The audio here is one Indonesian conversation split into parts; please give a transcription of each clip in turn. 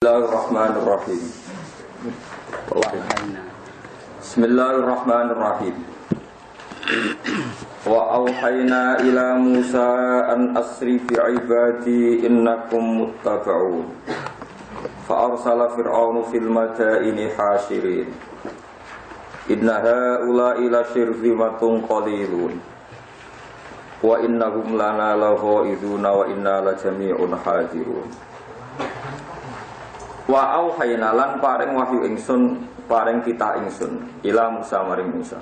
Bismillahirrahmanirrahim. Bismillahirrahmanirrahim. Wa auhayna ila Musa an asri fi ibadi innakum muttaba'un. Fa arsala fir'aunu fil madaini hashirin. Inna haula'i la syirzimatun qalilun. Wa innahum lana lagha'iduna wa inna la jami'un hadirun. Wa auhayna lan paring wahyu ingsun paring kita ingsun ila Musa maring Musa.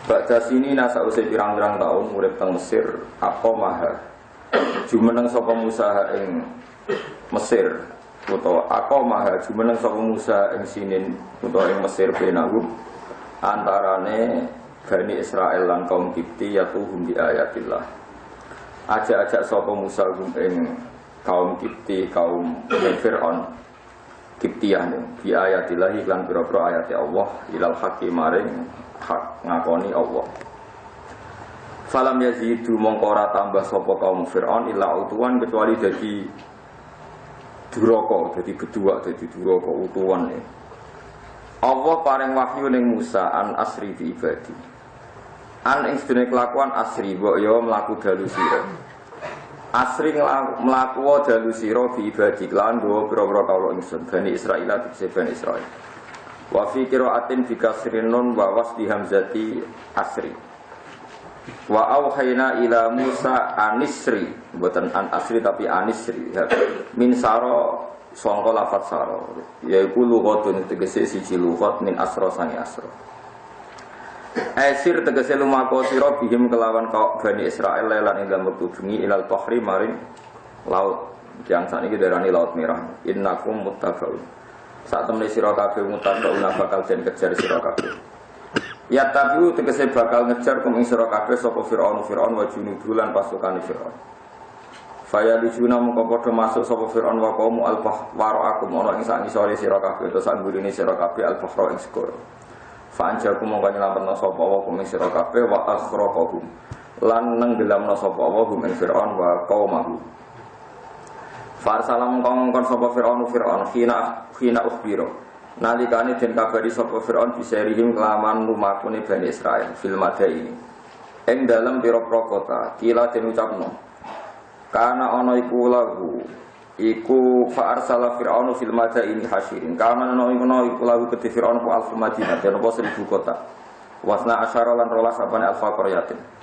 Ba'da sini nasa usai pirang-pirang taun urip teng Mesir apa maha jumeneng sapa Musa ing Mesir utawa apa maha jumeneng sapa Musa ing sinin utawa ing Mesir benahu antarane Bani Israel lan kaum Kipti yatuhum bi ayatillah. Ajak-ajak sapa Musa ing kaum Kipti kaum Fir'aun Kiptiah bi ayatillah lan pira-pira ayat Allah ilal haqqi maring hak ngakoni Allah. Falam yazidu mongko ora tambah sapa kaum Fir'aun illa utuwan kecuali dadi duraka, dadi bedua, dadi duraka utuwan. Allah paring wahyu ning Musa an asri fi ibadi. An ing sedene kelakuan asri mbok ya mlaku dalu sira. Asri mlaku dalu sira fi ibadi lan go pira-pira kawula ingsun Bani Israil dikse Bani Israil. Wa fi qira'atin bi kasrin nun wa wasli hamzati asri. Wa auhayna ila Musa anisri, bukan an asri tapi anisri. Min sara sangka lafaz sara, yaiku lughatun tegese siji lughat min asra sangi asra. Asir tegese lumaku sira bihim kelawan kaum Bani Israil lan ing dalem wektu bengi ilal bahri maring laut. Yang saniki darani laut merah. Innakum muttaqun. Saat temne sira kabeh mutaquna bakal den kejar sira kabeh. Ya tabiu tegese bakal ngejar kum ing sira kabeh sapa Firaun wa junudulan pasukane Firaun. Faya dijuna mongko padha masuk sapa Firaun wa kaum al-bahr waraakum ana ing sak ngisore sira kabeh utawa sak ngurine sira kabeh al-bahr ing segara. Fa anjaku mongko nyelametna sapa wa kum ing sira kabeh wa akhraqahum lan nenggelamna sapa wa kum ing Firaun wa qaumahu. Farsalam kongkon sapa Fir'aun khina ukhbiro nalikane den kabari sapa Fir'aun bisarihim kelaman lumakune Bani Israil fil madaini ing dalem pira-pira kota kila den ucapno kana ana iku lahu iku farsala Fir'aun fil madaini hashirin kana ana iku lahu kedhi Fir'aun fa alf madinah den apa 1000 kota wasna asyara lan 12 apane alfa qaryatin.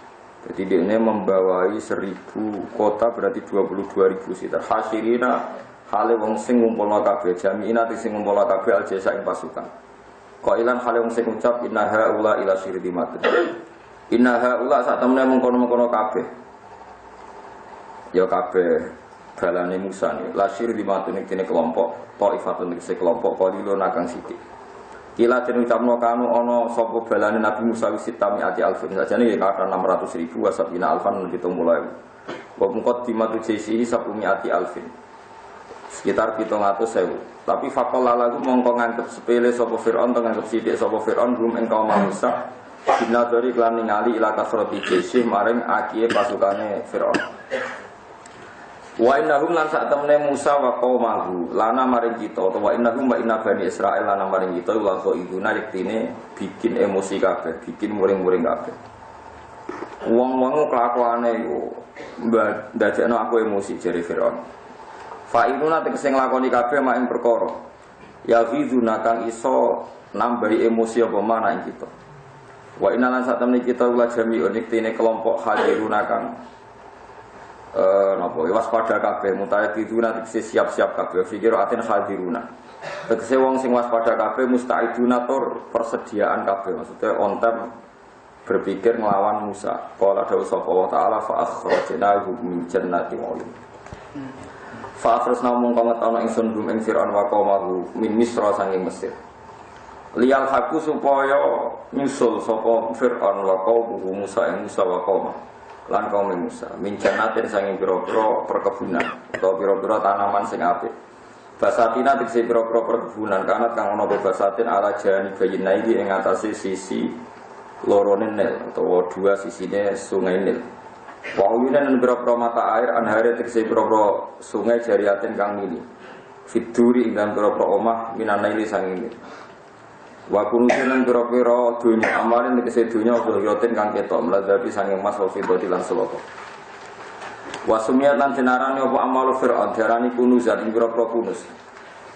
Jadi dia membawai 1000 kota berarti 22.000 sitar. Hasyirina hale wong sing ngumpulna kabeh jami'ina sing ngumpulna kabeh aljasa ing pasukan. Qailan hale wong sing ngucap inna haula ila syirdimatun. Inna haula sak temene mengkono-mengkono kabeh. Ya kabeh balane Musa ni. La syirdimatun iki kelompok, taifatun iki kelompok qalilun kang sithik. Kila den ucapno kanu ana sapa balane Nabi Musa sitami ati alfin sajane ya kata 600.000 wasabina alfan 70.000. Wa muqaddimatu jaisihi 10 ati alfin. Sekitar 700.000. Tapi faqala lagu mongko nganggep sepele sapa Firaun to nganggep sithik sapa Firaun rum ing kaum Musa. Binadari lan ningali ila kasrati jaisih maring akiye pasukane Firaun. Wa innahum lan sak temene Musa wa qaumahu lana maring kita utawa innahum wa inna Bani Israil lana maring kita la khaiduna yektine bikin emosi kabeh, bikin muring-muring kabeh. Wong-wong kelakuane yo ndadekno aku emosi jare Firaun. Fa inuna tegese nglakoni kabeh mak ing perkara. Ya fizuna kang iso nambahi emosi apa mana ing kita. Wa inna lan sak temene kita la jami'un yektine kelompok hadiruna kang napa waspada kabeh mutaiduna tegese siap-siap kabeh fikir atin hadiruna tegese wong sing waspada kabeh mustaiduna tur persediaan kabeh maksudnya on time berpikir nglawan Musa qala dawu sapa wa taala fa akhrajnahu min jannati wa'in fa akhrajna mung ana ingsun ing Fir'aun wa qaumahu min Misra sanging Mesir liyal haku supaya nyusul sapa Fir'aun wa qaumuhu Musa ing Musa wa qaumahu lan kaum Musa min jannatin sanging pira-pira perkebunan utawa pira-pira tanaman sing apik. Basatina tegese pira-pira perkebunan kanat kang ana basatin ala jani bayina iki ing atase sisi lorone Nil utawa dua sisine sungai Nil. Wa uyunan pira-pira mata air anhare tegese pira-pira sungai jariatin kang mili. fiduri ing dalam pira-pira omah minanaili sanging wa kunulan pira-pira dunya amalin tegese dunya doyotin kang ketok mladhapi sanging mas wa fidati lan sulaka wa sumiyat lan jenarane apa amalu fir'aun diarani kunuzan ing pira-pira kunuz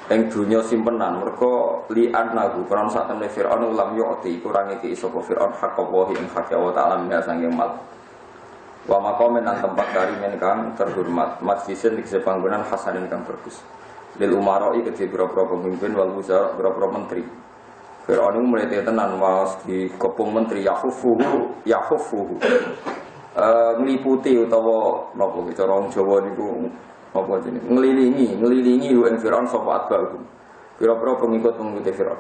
ing dunya simpenan mergo li'an nagu karena sak temne fir'aun lam yu'ti kurang iki sapa fir'aun hak Allah ing hak Allah taala min sanging mal wa maqamen nang tempat karimen kang terhormat majlisin iki panggonan hasanin kang bagus lil umaroi kedhe pira-pira pemimpin wal wuzara pira-pira menteri Fir'aun itu mulai tenan mas di kepung menteri yahufuhu ngeliputi utawa napa cara wong Jawa niku apa jenenge ngelilingi ing Fir'aun sapa atba'u pira-pira pengikut Fir'aun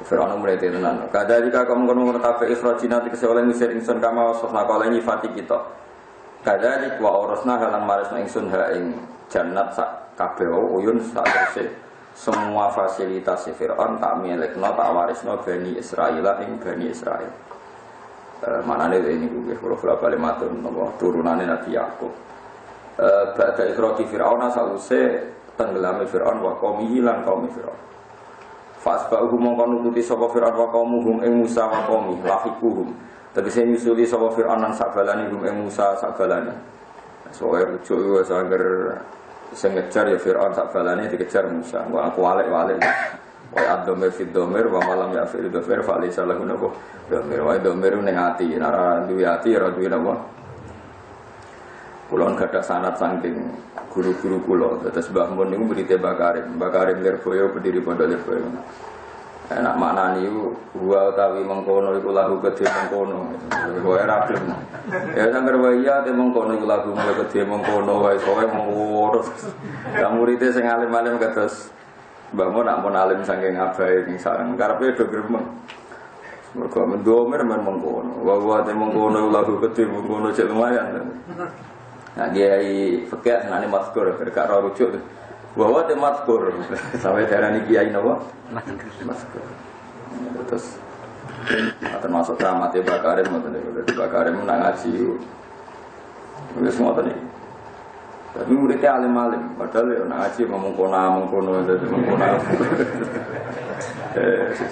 Fir'aun mulai tenan kadalika kamu kono ngertape ikhrajina tegese oleh ngusir ingsun kama wasna kala nyifati kita kadalik wa orasna halan marisna ingsun ha ing jannat sak kabeh uyun sak terse semua fasilitas Fir'aun tak milikno tak warisno Bani Israil ing Bani Israil. Manane ini kuwi kula bali matur napa turunane Nabi Yakub. Ba'da ikhrati Fir'aun sause tenggelame Fir'aun wa qaumihi lan kaum Fir'aun. Fasba'uhum mongko nututi sapa Fir'aun wa qaumuhum ing Musa wa qaumi lahiquhum. Tegese nyusuli sapa Fir'aun lan sabalane hum ing Musa sabalane. Soale rujuk wis angger sing ngejar ya Fir'aun sak balane dikejar Musa. Wa aku walik-walik. Wa ad-dhamir fi dhamir wa malam ya fi dhamir fa laysa lahu nabu. Dhamir wa dhamir ning ati, ora duwe ati ora duwe napa. Kula gadah sanad saking guru-guru kula. Terus Mbah Mun niku murid Mbah Karim. Mbah Karim Lirboyo pendiri Pondok Lirboyo. Enak maknane iku wa utawi mengkono iku lahu gedhe mengkono. Kowe ora gelem. Ya sangger wae ya te mengkono iku lahu gedhe mengkono wae kowe mengurus. Lah murid sing alim-alim kados Mbah Mun nak pun alim saking abahe ning sareng karepe do gremeng. Mergo mendomer men mengkono. Wa te mengkono lahu gedhe mengkono cek lumayan. Nah kiai fikih senane mazkur gak ora rujuk. Bahwa tematkur sampai daerah ini kiai napa? Mazkur. Terus termasuk ramatnya Bakarim Bakarim nang ngaji. Wis ngoten iki. Tapi muridnya alim-alim, padahal ya nang ngaji mengkono dadi mengkono.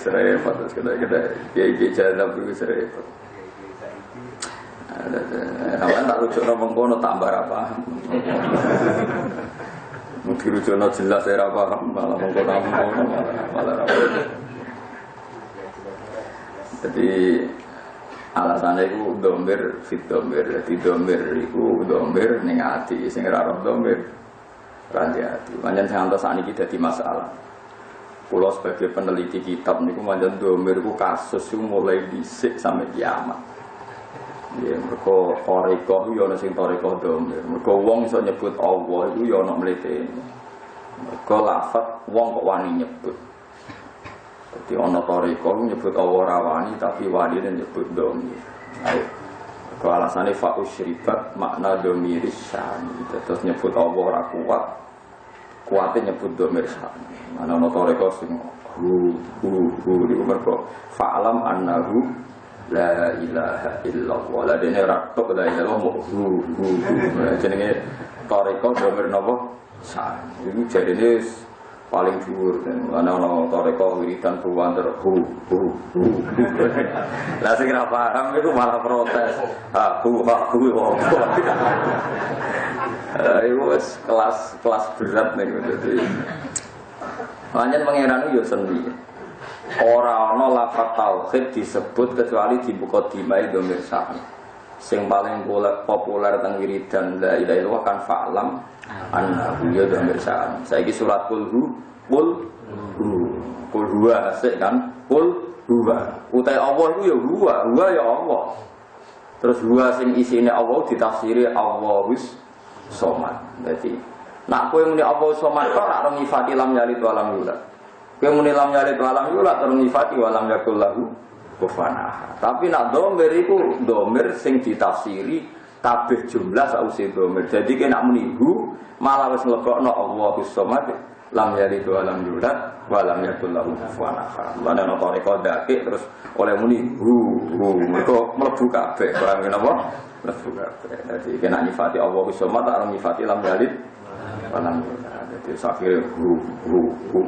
Serempet terus kada kiai jadab iki serempet. Sampeyan tak rujuk nang mengkono tambah apa? Mungkin rujukan jelas saya paham malah mengkono malah apa. Jadi alasannya itu domir fit domir. Jadi domir itu domir ning ati sing ora domir ranti ati. Pancen santos sakniki dadi masalah. Kula sebagai peneliti kitab niku pancen domir iku kasus mulai dhisik sampai kiamat. Ya, mereka torikoh, ya ada sing torikoh domir. Mereka wong iso nyebut Allah itu ya ada mletene. Mereka lafaz wong kok wani nyebut. Jadi ada torikoh nyebut Allah rawani tapi wani nyebut domir. Ayo, mereka alasannya fa'usyribat makna domiris syani. Terus nyebut Allah ora kuat, kuatnya nyebut domir syani. Mana ada torikoh sing itu mereka fa'alam annahu la ilaha illallah. La dene ratok la ilaha hu. Jenenge toriko domir napa? Sa. Iku jarine paling dhuwur ana toriko wiridan buwan ter hu. Lah sing ora paham iku malah protes. Ha hu. Iku wis kelas berat niku dadi. Pancen pangeran yo seni. Ora ana lafaz tauhid disebut kecuali di mukadimah domir sa'an. Sing paling populer teng wiridan la ilaha illallah kan fa'lam annahu ya domir sa'an. Saiki surat qul huwa sik kan qul huwa. Utai Allah iku ya huwa ya Allah. Terus huwa sing isine Allah ditafsiri Allahus somad. Dadi nak kowe muni Allah somad kok ora ngifati lam yalid wa lam yulad. Kemudian lam yalid walam yulad ternyifati walam yakul lahu kufuwan ahad. Tapi nak domir itu domir sing ditafsiri kabeh jumlah sause domir. Jadi kena menihu malah wis nglebokno Allahus somad lam yalid walam yulad walam yakul lahu kufuwan ahad. Lan ana toriko dakik terus oleh muni mergo mlebu kabeh barang napa mlebu kabeh. Jadi kena nyifati Allahus somad tak nyifati lam yalid walam yulad. Jadi akhirnya hu.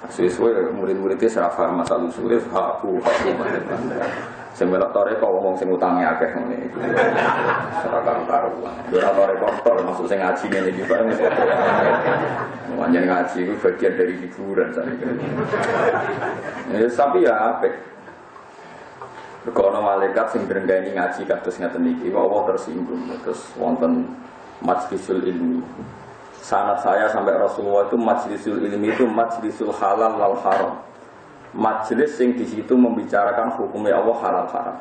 Sesuai murid-muridnya serafar masalah usulnya haku. Sing melok toreko ngomong sing utange akeh ngene iki. Ora karu-karuan. Ora toreko tor maksud sing ngaji ngene iki bareng. Manjen ngaji itu bagian dari hiburan sakniki. Ya tapi ya apik. Kono malaikat sing drengani ngaji kados ngaten iki, Allah tersinggung terus wonten majlisul ilmi. Sanad saya sampai Rasulullah itu majlisul ilmi itu majlisul halal wal haram. Majlis yang di situ membicarakan hukumnya Allah halal haram.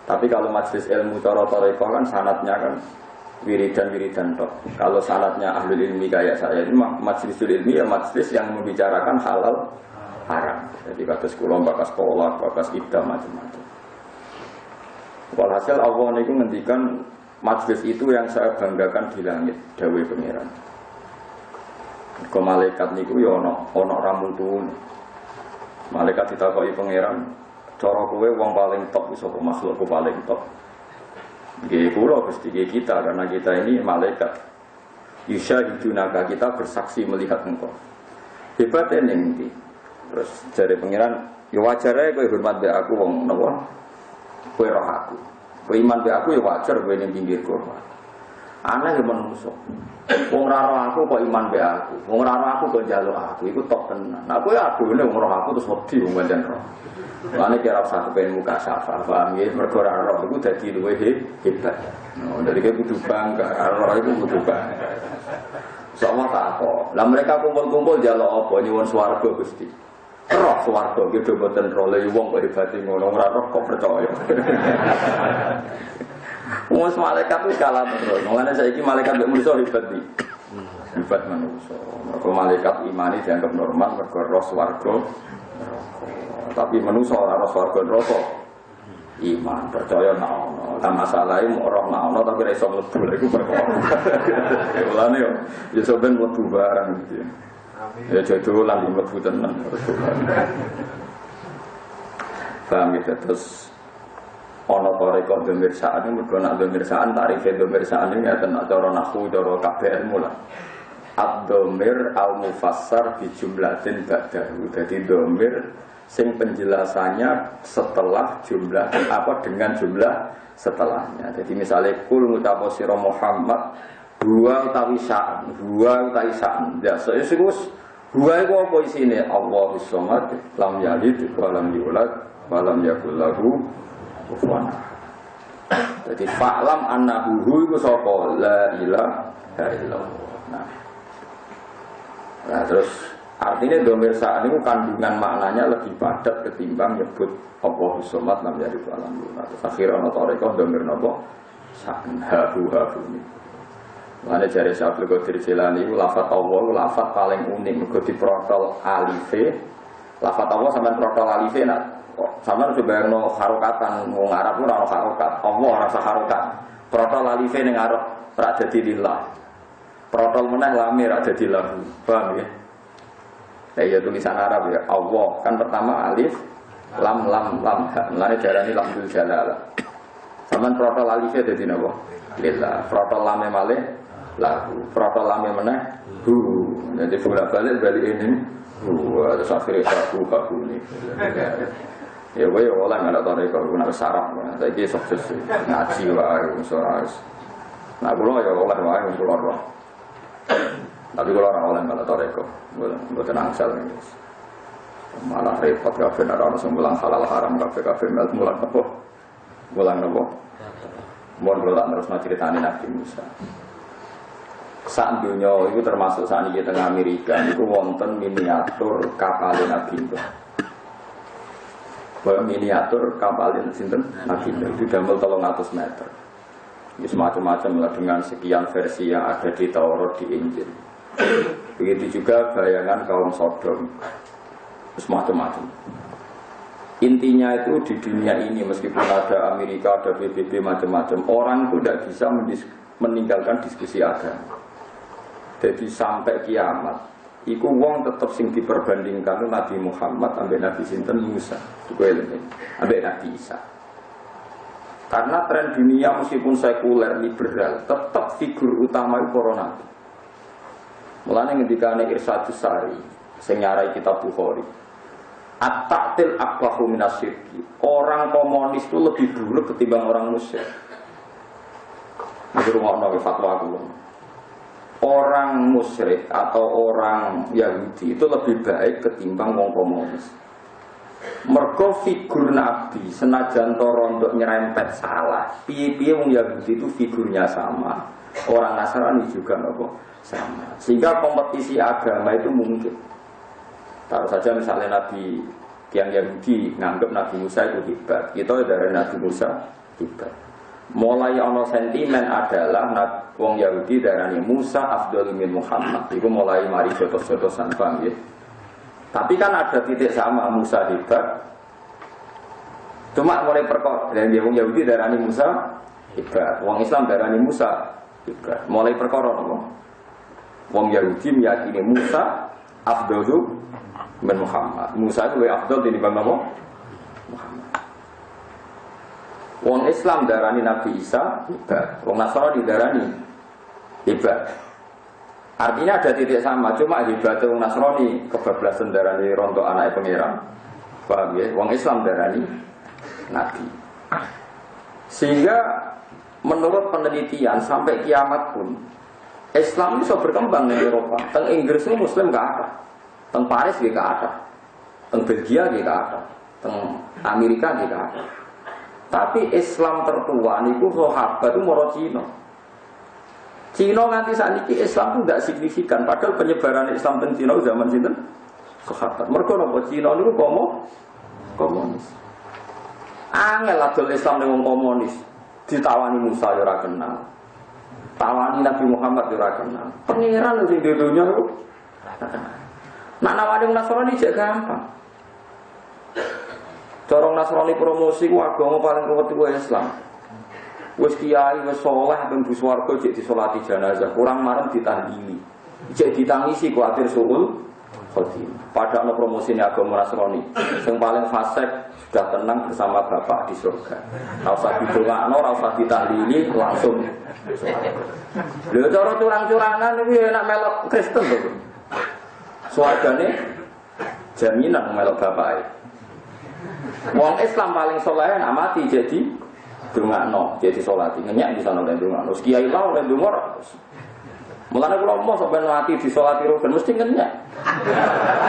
Tapi kalau majlis ilmu cara tarekat kan sanadnya kan wiridan tok. Kalau sanadnya ahli ilmi kayak saya ini majlisul ilmi ya majlis yang membicarakan halal haram. Jadi kados kula bakas pola, bakas iddah macam-macam. Walhasil Allah niku ngendikan majlis itu yang saya banggakan di langit dawuh pangeran. Kok malaikat niku ya ana ramutune. Malaikat ditakoki pangeran, cara kowe wong paling top iso kok makhlukku paling top. Nggih kula Gusti kita karena kita ini malaikat. Yusyahidunaka kita bersaksi melihat engkau. Hebatnya ning ndi? Terus jare pangeran, ya wajar ae kowe hormat mbek aku wong napa? Kowe roh aku. Kowe iman mbek aku ya wajar kowe ning pinggirku. Aneh ya menungso. Wong ora roh aku kok iman mbek aku. Wong ora roh aku kok njaluk aku. Iku top tenan. Nah kowe adune wong roh aku terus wedi wong pancen roh. Lane kira usah kepen muka syafa. Paham ya? Mergo ora roh iku dadi luwih hebat. Nah, dari kowe kudu bangga. Roh iku kudu bangga. Sama tak kok. Lah mereka kumpul-kumpul njaluk apa nyuwun swarga Gusti. Roh swarga gitu boten role wong kok hebate ngono ora roh kok percaya. Wong malaikat itu kalah terus. Mulane saiki malaikat mbek manusa hebat iki. Hebat manusa. Mergo malaikat imani dianggap normal mergo roh swarga. Tapi manusa ora roh swarga neraka. Iman percaya nek ono. Lah masalahe mung roh nek ono tapi ora iso mlebu iku perkara. Mulane yo ya sampeyan mlebu barang gitu. Ya jodolan mlebu tenan. Paham ya terus ana tarekah demirsaan mergo nak demirsaan tarife demirsaan ini enten cara nahwu cara KBL mula. Ad-dhamir al-mufassar bi jumlatin ba'dahu. Dadi dhamir sing penjelasannya setelah jumlah apa dengan jumlah setelahnya. Jadi misalnya kul ngucapo sira Muhammad huwa utawi sa'an, huwa utawi sa'an. Ya sesuk huwa iku apa isine? Allahus samad, lam yalid wa lam yulad wa lam yakul lahu kufuwan. Jadi fa'lam annahu iku sapa? La ilaha illallah. Nah, terus artinya domir saat ini kandungan maknanya lebih padat ketimbang nyebut Allahus samad lam yalid wa lam yulad. Terus akhirnya ana tarekah domir napa? Sa'an hahu ini. Mana jari Syaikhul Qadir Jilani, lafaz Allah, lafaz paling unik, mergo diprotol alife. Lafaz Allah sampean protol alife nak, sampean coba bayangno harokatan, wong Arab ora ono harokat, Allah ora usah harokat. Protol alife ning arep ra dadi lillah. Protol meneh lamir ra dadi lahu. Paham ya? Nah, iya tulisan Arab ya, Allah kan pertama alif, lam. Mulane darani lamul jalalah. Sampean protol alife dadi napa? Lillah. Protol lame malih lahu, protol lame meneh hu. Jadi bolak-balik ini terus akhirnya aku ini. Ya gue oleh nggak tahu deh kalau nak sarap, tapi sukses ngaji wae, soalnya. Nah gue ya oleh wae keluar roh. Tapi gue orang oleh nggak tahu deh kok, gue tenang sel nih. Malah repot kafe orang sembulang halal haram kafe mulang apa? Mulang apa? Mohon berulang terus ceritanya Nabi Musa. Saat dunia itu termasuk saat ini tengah Amerika itu wonten miniatur kapal Nabi Musa. Miniatur kapal Nabi Musa itu damel 300 meter. Ini semacam-macam lah dengan sekian versi yang ada di Taurat di Injil. Begitu juga bayangan kaum Sodom. Semacam-macam. Intinya itu di dunia ini meskipun ada Amerika, ada PBB macam-macam, orang itu tidak bisa meninggalkan diskusi agama. Jadi sampai kiamat, iku wong tetap sing diperbandingkan itu Nabi Muhammad ambek Nabi sinten Musa, ambek Nabi Isa. Karena tren dunia meskipun sekuler liberal, tetap figur utama itu para nabi. Mulane ngendikane Irsyadus Sari sing nyarai kitab Bukhari. At-ta'til aqbahu minasyirki. Orang komunis itu lebih buruk ketimbang orang musyrik. Iki rumakno fatwa aku. Orang musyrik atau orang Yahudi itu lebih baik ketimbang wong komunis. Mergo figur Nabi senajan to rondo nyerempet salah. Piye-piye wong Yahudi itu figurnya sama. Orang Nasrani juga nopo sama. Sehingga kompetisi agama itu mungkin. Taruh saja misalnya Nabi yang Yahudi nganggap Nabi Musa itu hebat. Kita dari Nabi Musa hebat. Mulai ono sentimen adalah wong Yahudi darani Musa afdhalu min Muhammad. Iku mulai mari jotos-jotosan bang ya. Tapi kan ada titik sama Musa hebat. Cuma mulai perkara dan wong Yahudi darani Musa hebat. Wong Islam darani Musa hebat. Mulai perkara nopo? Wong Yahudi meyakini Musa afdhalu min Muhammad. Musa itu lebih afdal dibanding Muhammad. Wong Islam darani Nabi Isa hebat, wong Nasrani darani hebat. Artinya ada titik sama, cuma hebat wong Nasrani kebablasan darani rontok anak pangeran. Paham ya? Wong Islam darani Nabi. Sehingga menurut penelitian sampai kiamat pun Islam itu bisa berkembang di Eropa. Teng Inggris itu Muslim gak ada, teng Paris gak ada, teng Belgia gak ada, teng Amerika gak ada. Tapi Islam tertua niku sahabat itu moro Cina. Cina nganti saniki Islam itu tidak signifikan. Padahal penyebaran Islam teng Cina zaman sinten? Sahabat. Mergo napa Cina niku komunis. Angel adol Islam ning wong komunis. Ditawani Musa ya ora kenal. Tawani Nabi Muhammad ya ora kenal. Pangeran sing di dunya niku. Nak nawani Nasrani jek gampang. Corong Nasrani promosi ku agama paling ruwet ku Islam. Wis kiai wis saleh ben bu swarga jek disolati jenazah, kurang marem ditahlili. Jek ditangisi kuwatir suul khotimah. Padahal promosine agama Nasrani, sing paling fasik sudah tenang bersama Bapak di surga. Ora usah didongakno, ora usah ditahlili, langsung. Lha cara curang-curangan iki enak melok Kristen to. Swargane jaminan melok bapake. Wong Islam paling soleh nak mati jadi dongakno, jadi solati ngenyak di sana oleh dongakno. Kiai lah oleh dongor. Mulane kula mau sampai mati di solati rugen mesti ngenyak.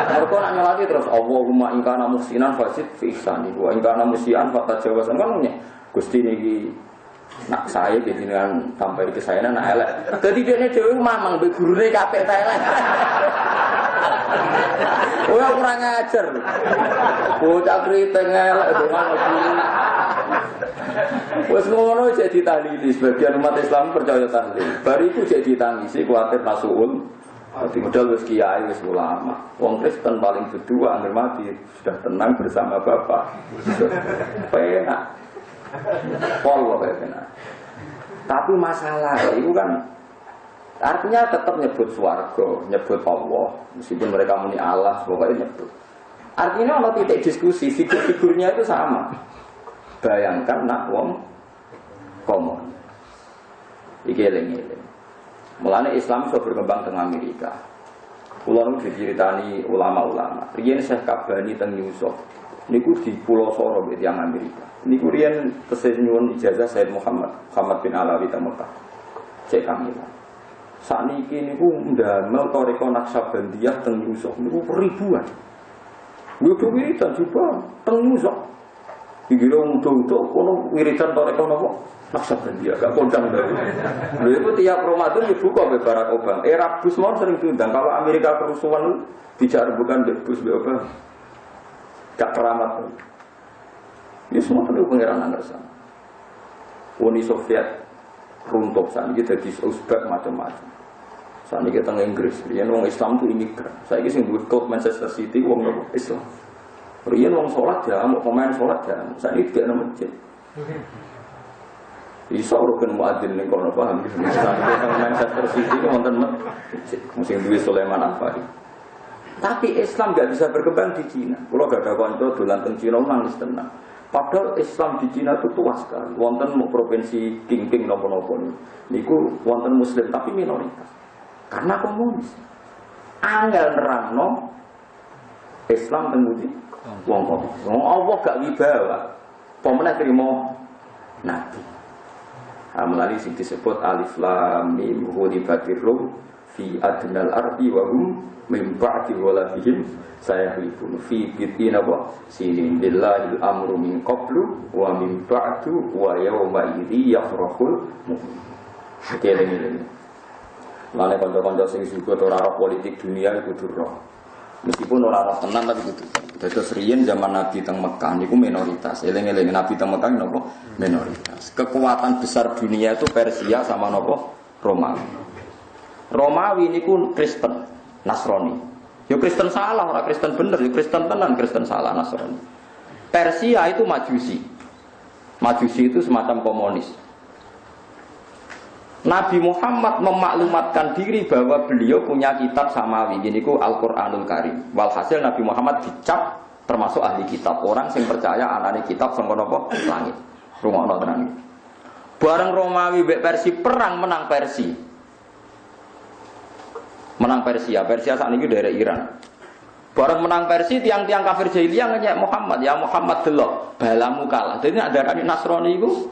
Mergo nak nyolati terus Allahumma in kana muhsinan fasid fi ihsani wa in kana musian fatajawaz. Kan ngenyak. Gusti niki nak saya jenengan sampai ke saya nak elek. Dadi dekne dhewe mamang mbek gurune kapek ta elek. Ora kurang ajar. Bocah kriting elek dongan guru. Wes ngono jadi ditahlili sebagian umat Islam percaya tahlil. Bar iku jadi ditangisi kuwatir masuul. Dadi modal wis kiai wis ulama. Wong Kristen paling berdua angger mati sudah tenang bersama Bapak. Penak. Pol penak. Tapi masalah itu kan artinya tetap nyebut swarga, nyebut Allah, meskipun mereka muni Allah, pokoknya nyebut. Artinya kalau titik diskusi, figur-figurnya itu sama. Bayangkan nak wong komun. Iki eling-eling. Mulane Islam sudah berkembang teng Amerika. Kula nu diceritani ulama-ulama. Riyen Syekh Kabani teng Yusuf. Niku di Pulau Soro di Amerika. Niku riyen tesih nyuwun ijazah Sayyid Muhammad bin Alawi teng Mekah. Cek Kamila. Sakniki niku ndamel toriko Naksabandiyah teng Yusuf niku ribuan. Niku wiridan juga teng Yusuf. Iki lho untuk kono wiridan toriko napa? Naksabandiyah gak kondang lho. Lho iku tiap Ramadan dibuka oleh Barack Obama. Era Bush mau sering diundang. Kalau Amerika kerusuhan bicara bukan Bush Obama. Gak keramat. Ini semua perlu pengeran Anderson. Uni Soviet runtuh saat ini jadi Uzbek macam-macam. Saat ini kita Inggris, rian wong Islam itu imigran. Saya ini sing duwe klub Manchester City wong Islam. Rian wong sholat ya, mau pemain sholat ya. Saat ini tidak ada masjid. Bisa rukun muadzin ning kono paham. Misalnya kita Manchester City itu wonten masjid, mesti duwe Sulaiman Al-Fahri. Tapi Islam gak bisa berkembang di Cina. Kalau gak ada kanca dolan teng Cina nangis tenang. Padahal Islam di Cina itu luas sekali. Wonten provinsi Qingqing napa-napa niku wonten muslim tapi minoritas. Karena komunis. angel nerangno Islam temudi wong kok. Wong Allah gak wibawa. Pemenang trimo nabi. Melalui sing disebut alif lam mim ghulibatir rum fi adnal ardi wa hum min ba'di ghalabihim sayahlikun fi bid'ina wa sinin billahil amru min qablu wa min ba'du wa yawma idzi yafrahul mu'min. Keleng-eleng. Lane kanca-kanca sing juga ora politik dunia iku kudu roh. Meskipun ora tenan tapi kudu. Dados riyen zaman Nabi teng Mekah niku minoritas. Eling-eling Nabi teng Mekah napa? Minoritas. Kekuatan besar dunia itu Persia sama napa? Romawi. Romawi niku Kristen, Nasrani. Ya Kristen salah, ora Kristen bener, ya Kristen tenan, Kristen salah, Nasrani. Persia itu Majusi. Majusi itu semacam komunis. Nabi Muhammad memaklumatkan diri bahwa beliau punya kitab samawi, ini ku Al-Quranul Karim. Walhasil Nabi Muhammad dicap termasuk ahli kitab. Orang yang percaya anane kitab sangka napa langit. Rungokno tenan. Bareng Romawi mbek Persia perang menang Persia. Menang Persia. Persia saat ini daerah Iran. Bareng menang Persia tiang-tiang kafir jahiliyah ngenyek Muhammad, ya Muhammad delok, balamu kalah. Jadi ada Nasrani iku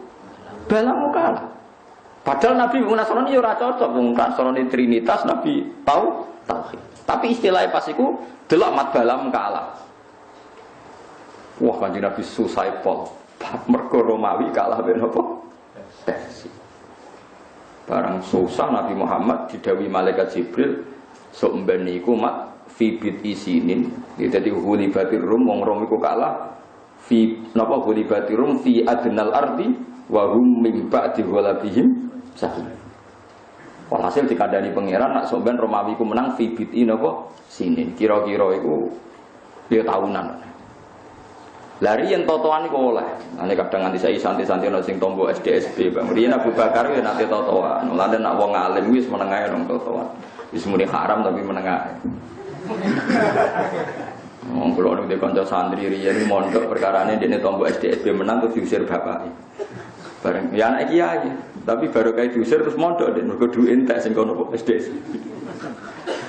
balamu kalah. Padahal Nabi Nasrani ora cocok, wong Nasrani Trinitas, Nabi tahu tauhid. Tapi istilahnya pas iku delok mat balam kalah. Wah, Kanjeng Nabi susah pol. Mergo Romawi kalah ben apa? Persia. Barang susah Nabi Muhammad didhawuhi malaikat Jibril, sok mben niku mat fi bid'i sinin. Dadi hulibatir rum wong Rom iku kalah fi napa hulibatir rum fi adnal ardi wa hum min ba'di ghalabihim sahih. Walhasil dikandani pangeran nak sok ben Romawi ku menang fi bid'i napa sinin. Kira-kira iku ya tahunan. Lari yang totoan iku oleh. Ane kadang nganti saya santai-santai ana sing tombo SDSB Bang. Riyen Abu Bakar ya nate totoan. Mulane nak wong alim wis meneng ae nang totoan. Wis muni haram tapi meneng ae. Wong kula nek kanca santri riyen mondok perkarane dene tombo SDSB menang terus diusir bapake. Bareng ya anak kiai, tapi baru kayak diusir terus mondok dek mergo duwe entek sing kono SDSB.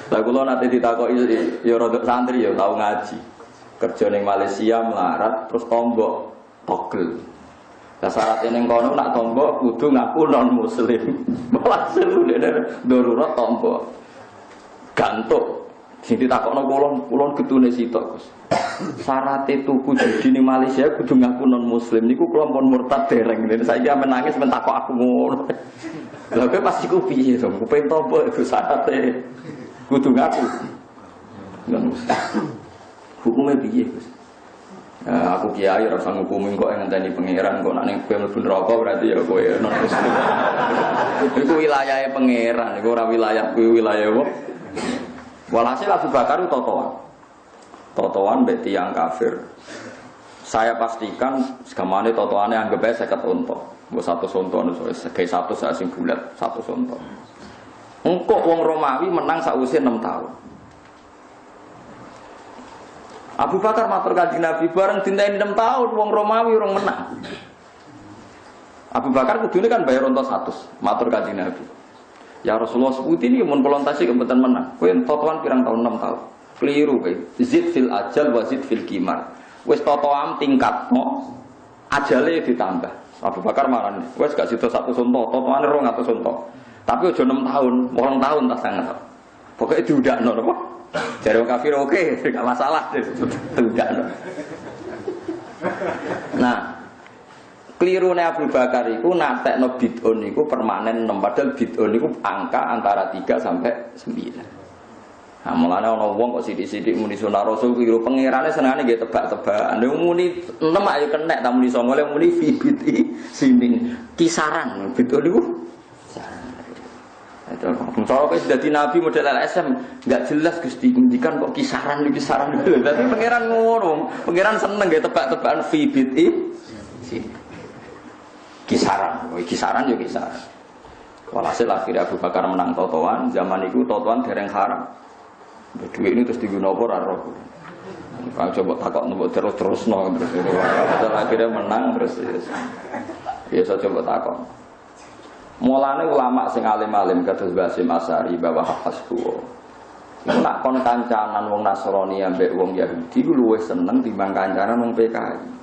Lah kula nate ditakoki ya rodok santri ya tau ngaji. Kerja ning Malaysia melarat terus tombok togel. Lah syaratnya ning kono nak tombok kudu ngaku non muslim. Malah seru dene darurat tombok. Gantuk. Sing ditakokno kulon getune sitok, Gus. Syaratnya tuku judi ning Malaysia kudu ngaku non muslim niku kula pun murtad dereng. Saiki menangis men takok aku ngono. Lah kowe pas iku piye to? Kupen tombok iku syaratnya kudu ngaku non muslim. Hukumnya piye, Gus? Nah, aku kiai rasa ngukumin kok ngenteni pangeran kok nek ning kowe mlebu neraka berarti ya kowe non muslim. Iku wilayahe pangeran, iku ora wilayah kuwi wilayah apa? Walhasil Abu Bakar itu totoan mbek tiyang kafir. Saya pastikan segamane totoane anggap ae 50 unta. Mbok 100 unta kayak 100 sing bulat 100 unta. Engko wong Romawi menang sakwise 6 tahun. Abu Bakar matur kanjeng Nabi bareng dinteni 6 tahun wong Romawi urung menang. Abu Bakar kudune kan bayar unta 100, matur kanjeng Nabi. Ya Rasulullah sebuti ini mun pelontasi kebetulan menang. Kowe totoan pirang tahun 6 tahun. Keliru kowe. Zid fil ajal wa zid fil qimar. Wis totoam tingkatno ajale ditambah. Abu Bakar marani. Wis gak sida 100 unta, totoane 200 unta. Tapi aja 6 tahun, 8 tahun tak sangat. Pokoke diudakno napa? Jare wong kafir oke, gak masalah. Diudakno. Nah, kelirune Abu Bakar iku natekno bid'un niku permanen 6 padahal bid'un niku angka antara 3 sampai 9. Nah, mulane ana wong kok sithik-sithik muni sunah Rasul keliru pangerane senengane nggih tebak-tebakan. Nek muni 6 ayo kenek ta muni 9 muni fi bid'i sinin kisaran bid'un niku. Itu kalau kayak sudah di Nabi model LSM nggak jelas Gusti ngendikan kok kisaran. Tapi pangeran ngono, pangeran seneng nggih tebak-tebakan fi bid'i sinin. Kisaran ya kisaran. Walhasil akhirnya Abu Bakar menang totoan. Zaman itu totoan dereng haram. Duit ini terus digunakan ora roh. Kalau coba takok nombok terus akhirnya menang terus. Ya saya coba takok. Mulane ulama sing alim-alim kados Basim Asari bahwa hasbuh. Iku nak kon kancanan wong Nasrani ambek wong Yahudi ku luwih seneng timbang kancanan wong PKI.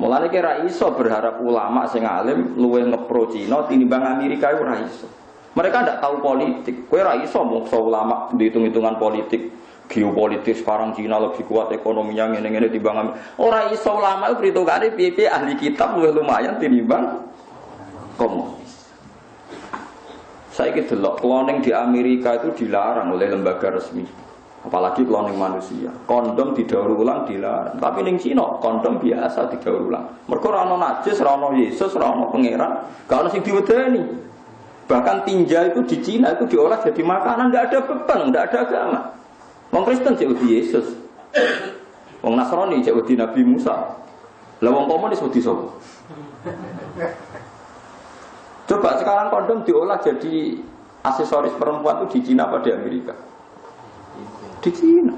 Mulane kira iso berharap ulama sing alim luwih ngepro Cina tinimbang Amerika iku ora iso. Mereka ndak tahu politik. Kowe ora iso muksa ulama dihitung-hitungan politik. Geopolitik sekarang Cina lebih kuat ekonominya ngene-ngene timbang ora iso ulama itu perhitungane piye-piye ahli kitab luwih lumayan tinimbang komunis. Saiki delok cloning di Amerika itu dilarang oleh lembaga resmi. Apalagi cloning manusia. Kondom didaur ulang dilarang. Tapi ning Cina kondom biasa didaur ulang. Mergo ora ana najis, ora ana Yesus, ora ana pangeran, gak ana sing diwedeni. Bahkan tinja itu di Cina itu diolah jadi makanan, enggak ada beban, enggak ada agama. Wong Kristen cek wedi Yesus. Wong Nasrani cek wedi Nabi Musa. Lah wong komunis wedi sapa? Coba sekarang kondom diolah jadi aksesoris perempuan itu di Cina apa di Amerika? Di Cina.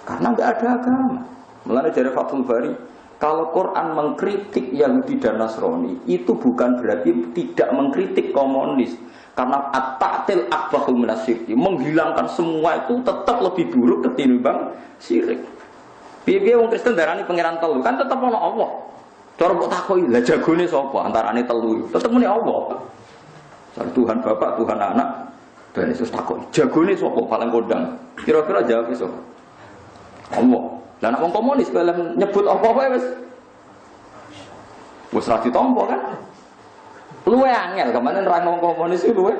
Karena enggak ada agama. Mulane dari Fathul Bari, kalau Quran mengkritik Yahudi dan Nasrani, itu bukan berarti tidak mengkritik komunis. Karena at-ta'til akbahul minasyirki, menghilangkan semua itu tetap lebih buruk ketimbang syirik. Piye-piye wong Kristen darani pangeran telu, kan tetap ana Allah. Cara mbok takoki, lah jagone sapa antarane telu? Tetep muni Allah. Soal Tuhan Bapa, Tuhan Anak, dan Yesus takoki, jagone sapa paling kondang? Kira-kira jawab sapa? Allah. Lah nek wong komunis kalem nyebut apa wae wis ra ditampa kan? Luwe angel, kemana nerang wong komunis itu luwe.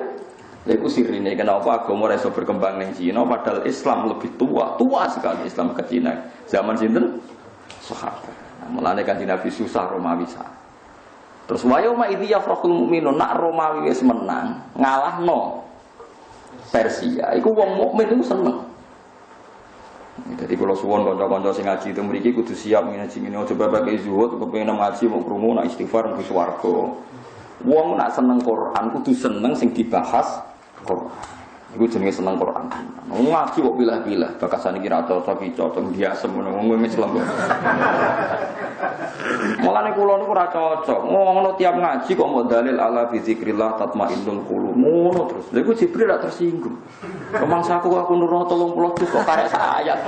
Lha iku sirine kenapa agama ora iso berkembang ning Cina padahal Islam lebih tua sekali Islam ke Cina. Zaman sinten? Sahabat. Nah, mulane Kanjeng Nabi susah Romawi sa. Terus wa yauma idzi yafrahul mu'minun nak Romawi wis menang, ngalahno Persia. Iku wong mukmin iku seneng. Jadi kalau suwon kanca-kanca sing ngaji itu mriki kudu siap ngaji ngene aja bapak zuhud kepengin ngaji mau krungu nak istighfar mlebu swarga. Wong nak seneng Quran kudu seneng sing dibahas Quran. Iku jenenge seneng Quran. Ngaji kok pilah-pilah, bakasane iki ra cocok iki cocok biasa ngono wong Islam. Mulane kula niku ora cocok. Ngono tiap ngaji kok mau dalil ala fi zikrillah tatmainnul qulub. Ngono terus. Lha iku Jibril ra tersinggung. Kemangsaku aku nuruh 30 juz kok karek ayat.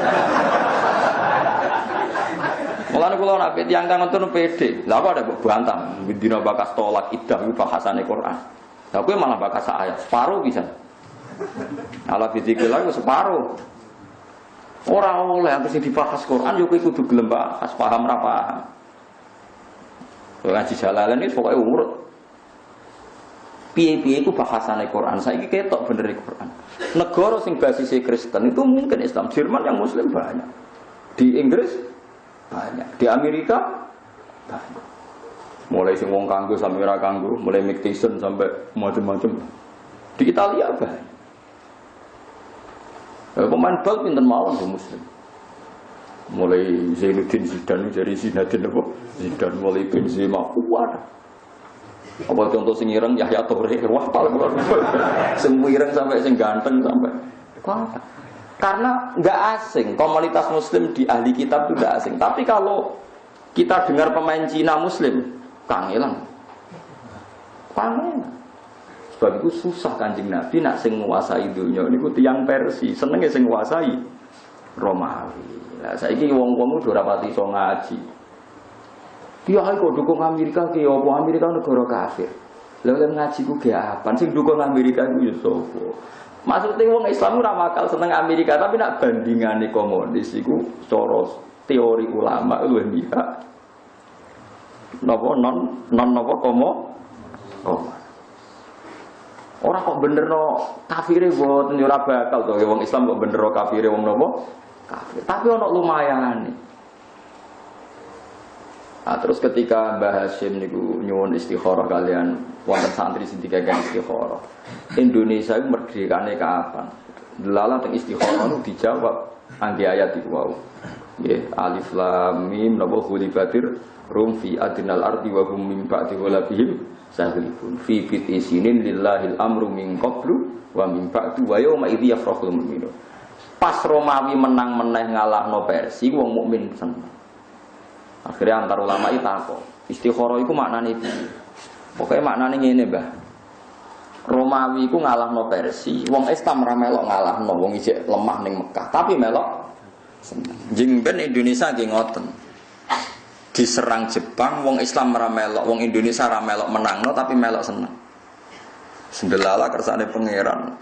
Mulane kula nek tiyang kang ngoten pede. Lah kok ada bantah dina bakas tolak idah iku bahasane Quran. Lah kowe malah bakas ayat separuh pisan. Ala fizikillah iku separuh. Ora oleh ambek sing dibahas Quran yo kowe kudu gelem bahas paham ra paham. Ngaji Jalalain iki pokoke urut. Piye-piye iku bahasane Quran. Saiki ketok bener Quran. Negara sing basise Kristen itu mungkin Islam. Jerman yang Muslim banyak. Di Inggris banyak. Di Amerika banyak. Mulai sing wong kanggo sampai ora kanggo, mulai Mike Tyson sampai macam-macam. Di Italia banyak. Pemain bal pinten mawon Muslim. Mulai Zainuddin Zidane dari Zinedine apa? Zidane mulai Benzema kuat. Apa contoh sing ireng Yahya Toure wah paling kuat. Sing ireng sampai sing ganteng sampai kuat. Karena enggak asing komunitas Muslim di ahli kitab itu enggak asing. Tapi kalau kita dengar pemain Cina Muslim, kangelan. Kangelan. Sebab itu susah Kanjeng Nabi nak sing nguasai dunia niku tiyang Persia, senenge sing nguasai Romawi. Lah saiki wong-wong udah rapati iso ngaji. Dia kok dukung Amerika ki opo Amerika negara kafir. Lah lha ngaji ku ge apa? Sing dukung Amerika iku ya sapa? Maksudnya wong Islam ora bakal seneng Amerika, tapi nak bandingane komunis iku cara teori ulama luwih mihak. Napa non napa komo? Ora kok benerno kafire mboten yo ora bakal to wong Islam kok benerno kafire wong napa? Kafir. Tapi ono lumayane. Nah, terus ketika Mbah Hasyim niku nyuwun istikharah kalian wonten santri sing dikagem istikharah. Indonesia iku merdekane kapan? Delala teng istikharah niku dijawab angge ayat iku wau. Nggih, alif lam mim napa khulifatir rum fi adnal ardi wa hum min ba'di ghalabihim sahlibun fi fitisinin lillahil amru min qablu wa min ba'du wa yauma idzi yafrahul mu'minun. Pas Romawi menang meneh ngalahno Persia wong mukmin seneng. Akhirnya antar ulama itu takok, istikharah iku maknane piye? Pokoke maknane ngene, Mbah. Romawi ku ngalahno Persia, wong Islam ra melok ngalahno wong isih lemah ning Mekah, tapi melok jengben Indonesia nggih ngoten. Diserang Jepang, wong Islam ra melok, wong Indonesia ra melok menangno tapi melok seneng. Sendelala kersane pangeran.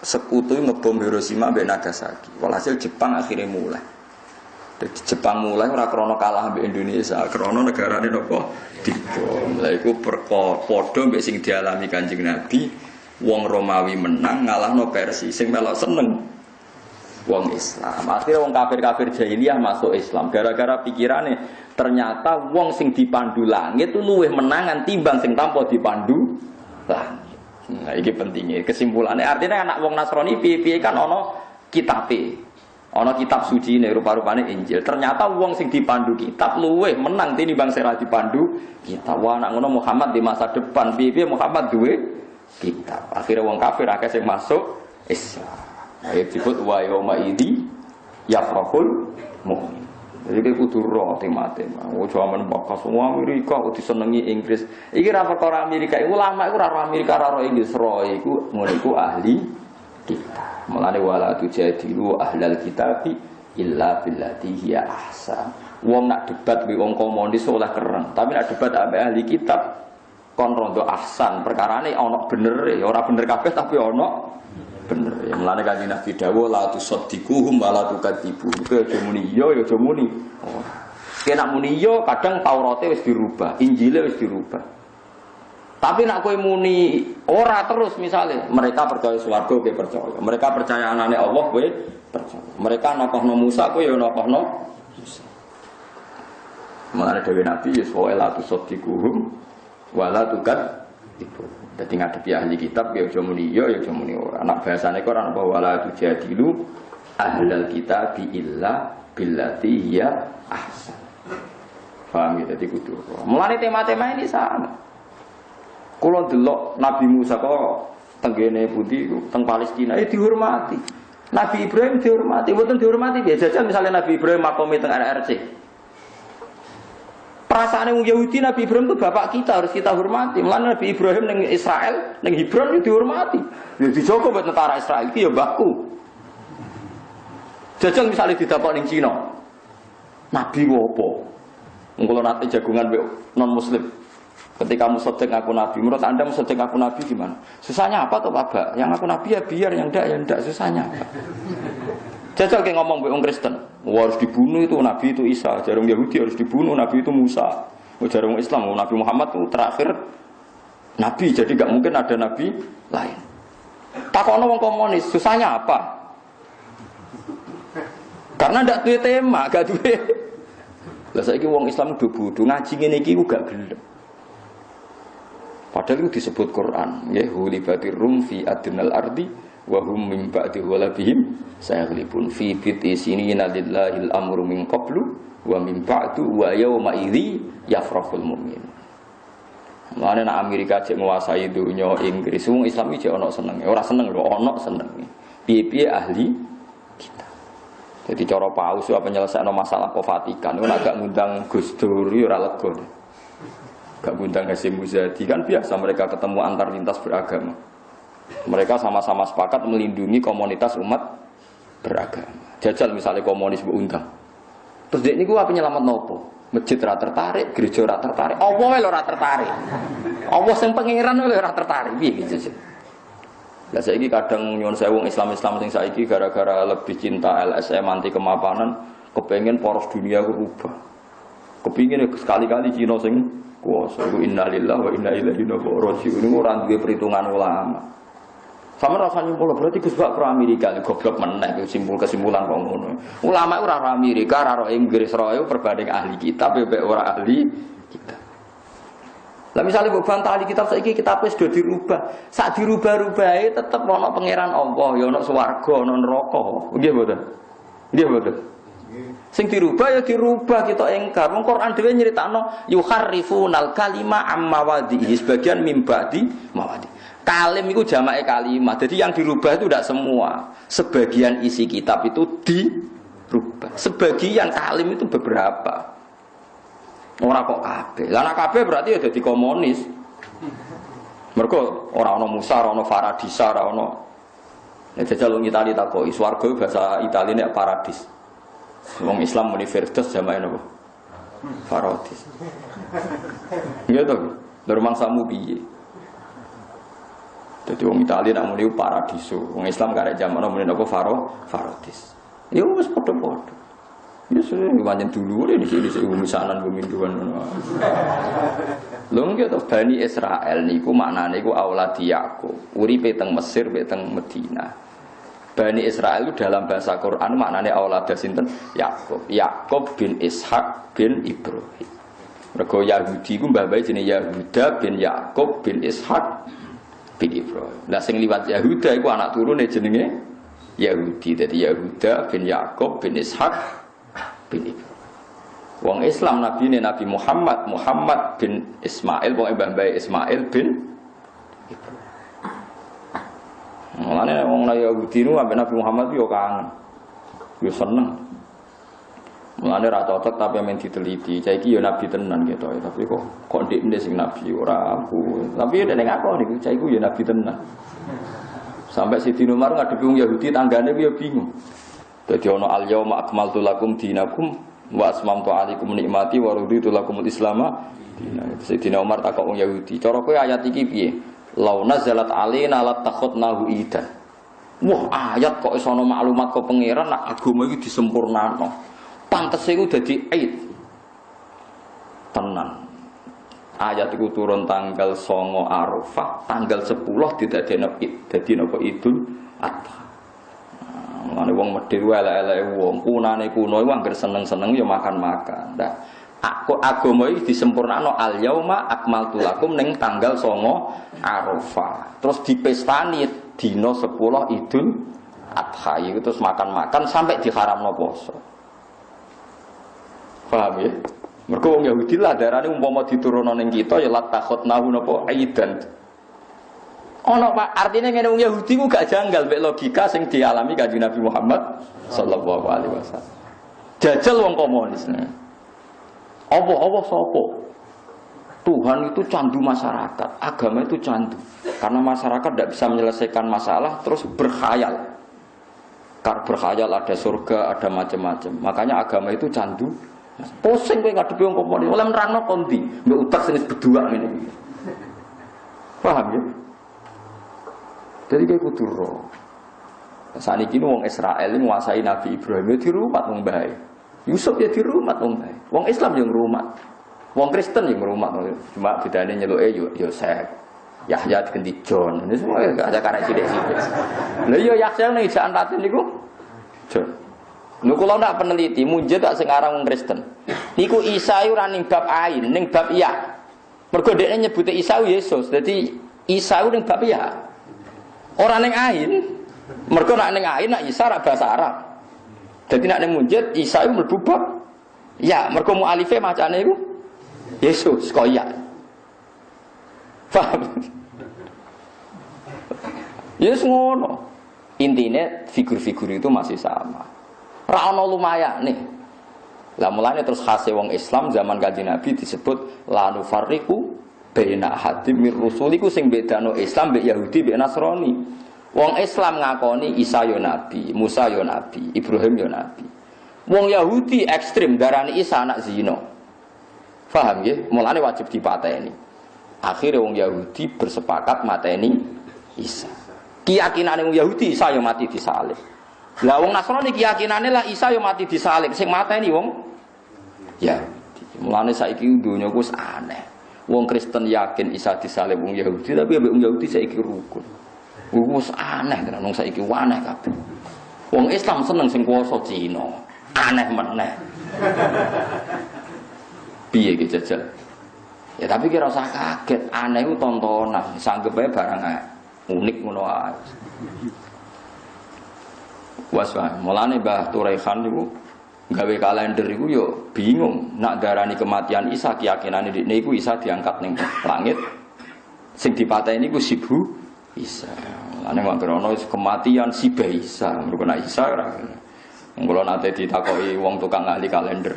Sekutu ngebom Hiroshima mbek Nagasaki. Walhasil Jepang akhirnya mulai. Jadi Jepang mulai ora krana kalah mbek Indonesia, krana negarane napa dibom. Lha iku padha mbek sing dialami Kanjeng Nabi, wong Romawi menang ngalahno Persia, sing melok seneng wong Islam. Akhirnya wong kafir-kafir jahiliyah masuk Islam gara-gara pikirane ternyata wong sing dipandu langit itu luwih menangan timbang sing tanpa dipandu langit. Nah, ini pentingnya. Kesimpulannya artinya anak wong Nasrani piye-piye kan ono kitabe. Ono kitab suci ini rupa-rupanya Injil. Ternyata wong sing dipandu kitab luweh menang tinimbang sing ra dipandu kitab. Wah anak ngono Muhammad di masa depan piye-piye Muhammad duwe kitab. Akhirnya wong kafir akeh sing masuk Islam. Ayat disebut wa yauma idzi yafrahul mu'min. Jadi kudu roh tema-tema. Zaman bakal semua Amerika disenengi Inggris. Iki ra perkara Amerika, ulama iku ora Amerika ora Inggris, roh iku ngono iku ahli kita. Mulane wala tujadilu ahlal kitabi illa billati hiya ahsan. Wong nak debat mbek wong komunis oleh kereng, tapi nak debat ambek ahli kitab kon rondo ahsan. Perkarane ana bener ya, ora bener kabeh tapi ana bener. Ya mulane Kanjeng Nabi dawuh la tusaddiquhum wa la tukadzibuhum. Kowe aja muni iya ya aja muni. Oh. Kena muni iya kadang Taurate wis dirubah, Injile wis dirubah. Tapi nak kowe muni ora terus misalnya mereka percaya swarga kowe percaya. Mereka percaya anane Allah kowe percaya. Mereka nakohno Musa kowe ya nakohno Musa. Mulane dawuh Nabi ya la tusaddiquhum wa la tukadzibuhum. Jadi ngadepi ahli kitab ya aja muni iya ya aja muni ora. Anak bahasane kok ora wala tujadilu ahlal kitab illa billati hiya ahsan. Paham ya dadi kudu. Mulane tema-tema ini sama. Kula delok Nabi Musa kok tenggene pundi teng Palestina dihormati. Nabi Ibrahim dihormati, mboten dihormati biasa aja misalnya Nabi Ibrahim makome teng RRC. Perasaan yang Yahudi Nabi Ibrahim itu bapak kita harus kita hormati. Mulane Nabi Ibrahim ning Israel, ning Hebron itu dihormati. Ya dijogo buat tentara Israel iki ya mbahku. Jajal misalnya didapat ning Cina. Nabi ku apa? Wong kula nate jagungan non muslim. Ketika musaddiq aku nabi, menurut Anda musaddiq aku nabi gimana? Susahnya apa tuh Pak? Yang aku nabi ya biar, yang enggak susahnya apa? Jajal kayak ngomong wong Kristen, harus dibunuh itu nabi itu Isa, jarum Yahudi harus dibunuh nabi itu Musa. Jarum Islam Nabi Muhammad itu terakhir nabi, jadi enggak mungkin ada nabi lain. Takono wong komunis, susahnya apa? Karena ndak duwe tema, gak duwe. Lah saiki wong Islam kudu bodho, ngaji ngene iki ku gak gelem. Padahal itu disebut Quran, ya hulibatir rum fi adnal ardi wa hum min ba'di ghalabihim sayaghlibun fi bid'i sinina lillahil amru min qablu wa min ba'du wa yawma idzi yafrahul mu'min. Mane nek Amerika cek nguasai dunya Inggris, wong Islam iki ana senenge, ora seneng lho, ana senenge. Piye-piye ahli kita. Jadi cara paus apa nyelesaikno masalah ke Vatikan, ora gak ngundang Gus Dur ora lega. Gak ngundang Hasyim Muzadi kan biasa mereka ketemu antar lintas beragama. Mereka sama-sama sepakat melindungi komunitas umat beragama. Jajal misalnya komunis berundang. Terus dia ini gua penyelamat nopo? Masjid ora tertarik, gereja ora tertarik. Allah lho ora tertarik. Allah sing pangeran lho ora tertarik. Piye gitu sih? Lah saiki kadang nyuwun sewu Islam-Islam sing saiki gara-gara lebih cinta LSM anti kemapanan, kepengen poros dunia berubah. Kepingin sekali-kali Cina sing kuasa. Innalillahi wa inna ilaihi raji'un. Ini ora duwe perhitungan ulama. Sama rasanya pula berarti Gus Bak pro Amerika goblok meneh kesimpulan kok ngono. Ulama ora ro Amerika, ora ro Inggris, ro perbanding ahli kitab bebek ora ahli kitab. Lah misalnya mbok bantah ahli kitab saiki kitab wis do dirubah. Sak dirubah-rubahe tetep ana pangeran Allah, ya ana swarga, ana neraka. Nggih mboten? Nggih mboten? Sing dirubah ya dirubah kita engkar. Wong Quran dhewe nyritakno yuharrifunal kalima amma wadhihi sebagian mimbadi mawadi. Kalim itu jamake kalimat. Jadi yang dirubah itu tidak semua. Sebagian isi kitab itu dirubah. Sebagian kalim itu beberapa. Ora kok kabeh. Lah nek kabeh berarti ya dadi komunis. Mergo ora ana Musa, ora ana Faradisa, ora ana. Nek jajal wong Itali takoki, swarga bahasa Italine paradis. Wong Islam muni Firdaus jamae napa? Paradis. Iya to. Lha mangsamu piye? Dadi wong Itali nak muni paradiso, wong Islam karek jamakno muni napa Faradis. Ya wis padha-padha. Ya sudah, pancen dulu di sini misanan peminduan. Lho nggih to Bani Israil niku maknane iku auladi Yakub, uripe teng Mesir, teng Madinah. Bani Israil itu dalam bahasa Quran maknane aulada sinten? Yakub. Yakub bin Ishak bin Ibrahim. Mergo Yahudi ku mbah-mbahe jenenge Yahuda bin Yakub bin Ishak bin Ibrahim. Lah sing liwat Yahuda iku anak turune jenenge Yahudi. Dadi Yahuda bin Yakub bin Ishak bin Ibrahim. Wong Islam Nabi Muhammad bin Ismail, wong mbah-mbah Ismail bin Ibrahim. Mulane wong Yahudi nu ambek Nabi Muhammad yo kangen. Yo seneng. Mulane ra cocok tapi men diteliti. Saiki yo nabi tenan gitu ya, tapi kok ndekne sing nabi ora aku. Tapi nek aku niku saiki yo nabi tenan. Sampai Siti Umar ngadepi wong Yahudi tanggane yo bingung. Dadi ana al-yauma akmaltu lakum dinakum wa asmamtu alaikum nikmati wa raditu lakumul islama dinan. Sayyidina Umar takok wong Yahudi, cara kowe ayat iki piye? Lau nazalat alaina latakhutnahu idan. Wah, ayat kok iso ana maklumat kok pangeran nak agama iki disempurnakno. Pantese iku dadi aid. Tenan. Ayat iku turun tanggal 9 Arafah, tanggal 10 didadekno id. Dadi napa Idul Adha. Mulane wong medhit elek-eleke wong kunane kuno iku anggere seneng-seneng ya makan-makan. Nah, aku agama iki disempurnakno al yauma akmaltu lakum ning tanggal 9 Arafah. Terus dipestani dina 10 Idul Adha itu terus makan-makan sampai diharamno poso. Paham ya? Mergo wong Yahudi lah darane umpama diturunno ning kita ya latakhotnahu napa aidan. Ono Pak, artinya ngene wong Yahudi ku gak janggal mek logika sing dialami Kanjeng Nabi Muhammad sallallahu alaihi wasallam. Jajal wong komunis. Apa sapa? Tuhan itu candu masyarakat, agama itu candu. Karena masyarakat tidak bisa menyelesaikan masalah terus berkhayal. Karena berkhayal ada surga, ada macam-macam. Makanya agama itu candu. Pusing kowe ngadepi wong komunis, oleh nerangno kondi, mbek utak sing berdua ngene iki. Paham ya? Jadi kayak kudu roh. Saat ini wong Israel menguasai Nabi Ibrahim di rumah wong bae. Yusuf ya di rumah wong bae. Wong Islam yang rumah. Wong Kristen yang rumah. Cuma bedane nyeluke Yosef. Yahya diganti John. Ini semua gak ada karek sithik-sithik. Lha iya Yahya ning ijaan Latin niku John. Lho kula ndak peneliti, munjid tak sing aran wong Kristen. Niku Isa ora ning bab ain, ning bab ya. Mergo dekne nyebute Isa Yesus. Dadi Isa ning bab ya. Orang neng ain, mereka nak neng ain nak Isa rak bahasa Arab. Jadi nak neng munjid Isa itu mlebu bab. Ya, mereka mualife macane iku Yesus kaya. Paham? Yes ngono. Intine figur-figur itu masih sama. Ra ono lumayane. Lah mulane terus khase wong Islam zaman Kanjeng Nabi disebut la nufarriqu baina hadim mir rusuliku sing bedano Islam mbek Yahudi mbek Nasrani. Wong Islam ngakoni Isa yo nabi, Musa yo nabi, Ibrahim yo nabi. Wong Yahudi ekstrim darani Isa anak zina. Paham nggih? Mulane wajib dipateni. Akhire wong Yahudi bersepakat mateni Isa. Keyakinane wong Yahudi Isa yo mati disalib. Lah wong Nasrani keyakinane lah Isa yo mati disalib, sing mateni wong Yahudi. Mulane saiki donya ku wis aneh. Wong Kristen yakin Isa disalib wong Yahudi, tapi ambek wong Yahudi saiki rukun. Wis aneh tenan wong saiki aneh kabeh. Wong Islam seneng sing kuwasa Cina. Aneh meneh. Piye iki jajal? Ya tapi kira usah kaget, aneh ku tontonan, sanggep ae barang unik ngono ae. Wes wae, mulane Mbah Turaihan niku gawe kalender iku yo bingung nak darani kematian Isa keyakinane dekne iku Isa diangkat ning langit sing dipateni iku sibu Isa. Ane mangkerono kematian si Isa, mergo nak Isa ora. Mula nate ditakoki wong tukang ahli kalender.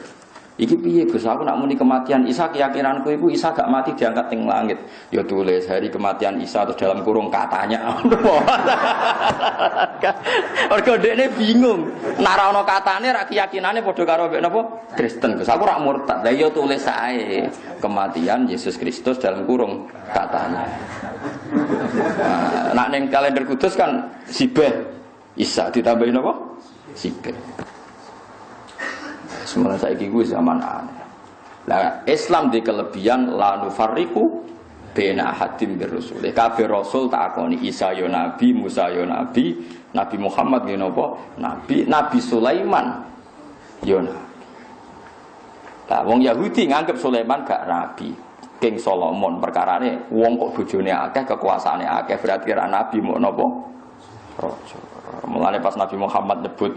Iki piye Gus, aku nak muni kematian Isa, keyakinanku iku Isa gak mati diangkat ning langit. Ya tulis hari kematian Isa terus dalam kurung katanya. Mergo dekne bingung. Nek ora ana katane ra keyakinane padha karo mek napa? Kristen. Gus, aku ra murtad. Lah ya tulis ae kematian Yesus Kristus dalam kurung katanya. Nah, ning kalender kudus kan Sibeh Isa ditambahin apa? Sibeh. Semuanya saya gue zaman aneh. Nah, Islam di kelebihan la nufarriqu baina ahadin bir rasul. Kabeh rasul tak akoni Isa yo nabi, Musa yo nabi, Nabi Muhammad yo napa? Nabi, Nabi Sulaiman yo nabi. Lah wong Yahudi nganggep Sulaiman gak nabi. King Solomon perkarane wong kok bojone akeh, kekuasaane akeh, berarti ra nabi mau napa? Raja. Mulane pas Nabi Muhammad nyebut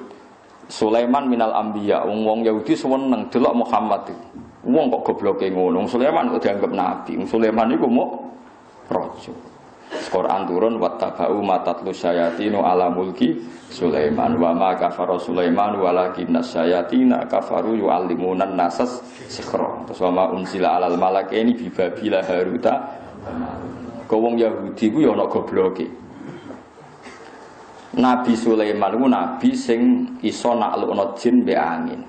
Sulaiman minal anbiya, wong Yahudi seneng delok Muhammad iki. Wong kok gobloke ngono, Sulaiman kok dianggap nabi. Sulaiman iku mau raja. Quran turun wattaba'u matatlu syayatinu ala mulki Sulaiman wa ma kafara Sulaiman walakinna syayatina kafaru yu'allimunan nasas sikhra. Terus wa ma unzila alal malakaini bi babila haruta. Kok wong Yahudi ku ya ana gobloke. Nabi Sulaiman itu nabi sing iso naklukno jin mbek angin.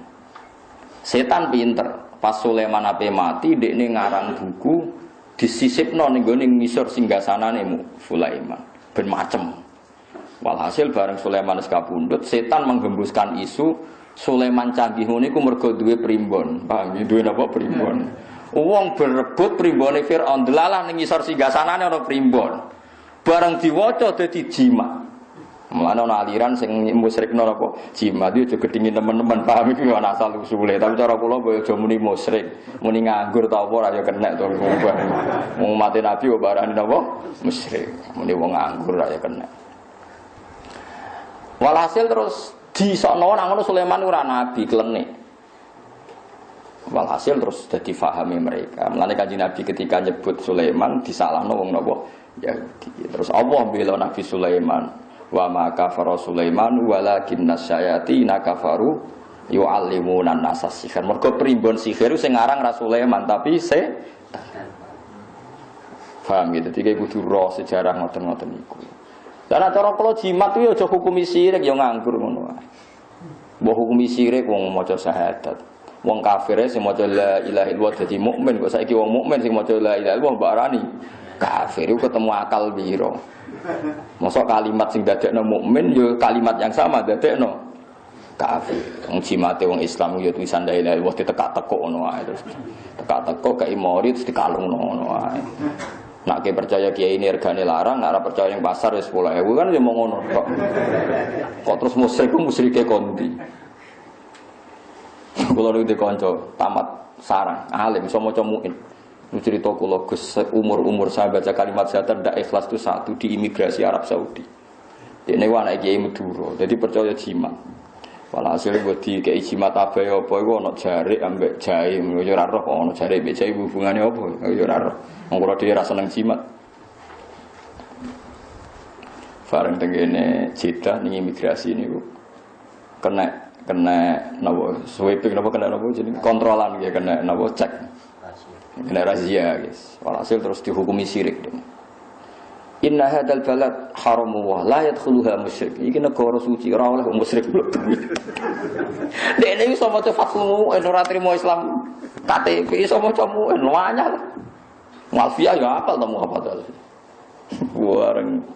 Setan pinter. Pas Sulaiman ape mati, dekne ngarang buku disisipno ning gone ngisor singgasanane Sulaiman. Ben macem. Walhasil bareng Sulaiman wis kapundhut, setan menggembuskan isu Sulaiman canggih ngene iku mergo duwe primbon. Paham? Duwe napa primbon? Wong berebut primbone Firaun delalah ning ngisor singgasanane ana primbon. Bareng diwaca dadi jimat. Mulane ana aliran sing musyrikno apa jimat itu aja gedhingi teman-teman paham iki ana asal usule tapi cara kula boyo aja muni musyrik muni nganggur ta apa ora ya kena to wong mati nabi kok barani napa musyrik muni wong nganggur ora ya kena walhasil terus disokno nang ngono Sulaiman ora nabi klenik walhasil terus dadi fahami mereka mulane Kanjeng Nabi ketika nyebut Sulaiman disalahno wong napa Yahudi terus Allah bela Nabi Sulaiman wa ma kafara Sulaiman walakinna syayatina kafaru yu'allimuna an-nasa sihir. Mergo primbon sihir sing aran ra Sulaiman tapi setan. Paham gitu. Dadi kudu roh sejarah ngoten-ngoten iku. Lah cara kula jimat kuwi aja hukumi syirik ya nganggur ngono wae. Mbok hukumi syirik wong maca syahadat. Wong kafir sing maca la ilaha illallah dadi mukmin kok saiki wong mukmin sing maca la ilaha illallah mbok arani kafir iku ketemu akal piro. Mosok kalimat sing dadekno mukmin yo kalimat yang sama dadekno kafir. Wong jimate wong Islam yo tulisan la ilaha illallah ditekak-tekuk ngono wae terus. Tekak-tekuk kaya mori terus dikalungno ngono wae. Nek percaya kiai ini regane larang, nek ora percaya ning pasar wis 10.000 kan yo mung ngono tok. Kok terus musyrik ku musyrike kondi. Kula niku dikonco tamat sarang, alim iso maca muin. Ini cerita kula Gus umur saya baca kalimat syahadat ndak ikhlas itu satu di imigrasi Arab Saudi. Dene anak kiai Madura, jadi percaya jimat. Walhasil buat di kiai jimat apa ya apa iku ana jare ambek jahe, yo ora roh ana jare ambek jahe hubungane apa, yo ora roh. Wong kula dhewe ra seneng jimat. Bareng tengene Jeddah ning imigrasi niku kena napa sweeping napa kena napa jeneng kontrolan nggih kena napa cek. Kena razia guys. Walhasil terus dihukumi syirik dong. Inna hadzal balad haramu wa la yadkhuluha musyrik. Iki negara suci ora oleh musyrik. Dene iso maca fatmu ora trimo Islam. KTP iso maca mu wanyah. Malfiah ya apal temu apa to. Wareng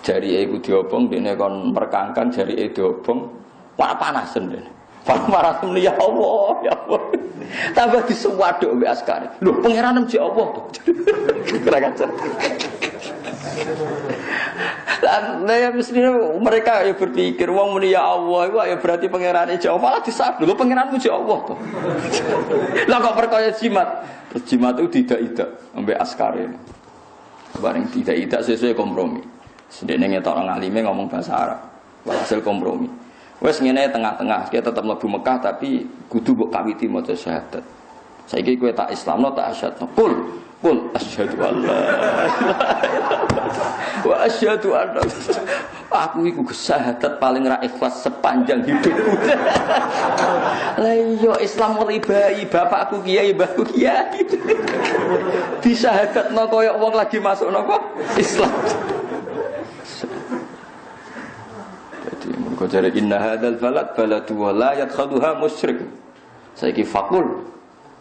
jari iku diobong dene kon merkangkan jari diobong wah panasen dene. Panas ya Allah, ya Allah. Tambah disuwaduk mbek askare. Lho, pangeran mesti Allah to. Kira kacer. Lah mestinya mereka ya berpikir wong muni ya Allah iku ya berarti pangerane Jawa malah disabut. Lho, pangeran mesti Allah to. Lah kok perkaya jimat. Terus jimat itu tidak mbek askare. Bareng tidak sesuai kompromi. Sedene ngetok nang alime ngomong bahasa Arab. Hasil kompromi. Wes ngene tengah-tengah, dia tetap mlebu Mekah tapi kudu mbok kawiti maca syahadat. Saiki kowe tak Islamno tak asyhadno. Kul Qul asyhadu an la wa asyhadu anna aku iku syahadat paling ra ikhlas sepanjang hidupku. Lah iya Islam mulai bayi bapakku kiai mbahku kiai. Disyahadatno kaya wong lagi masuk napa Islam. Jadi mergo jare inna hadzal balad baladu wa la yadkhaluha musyrik. Saiki faqul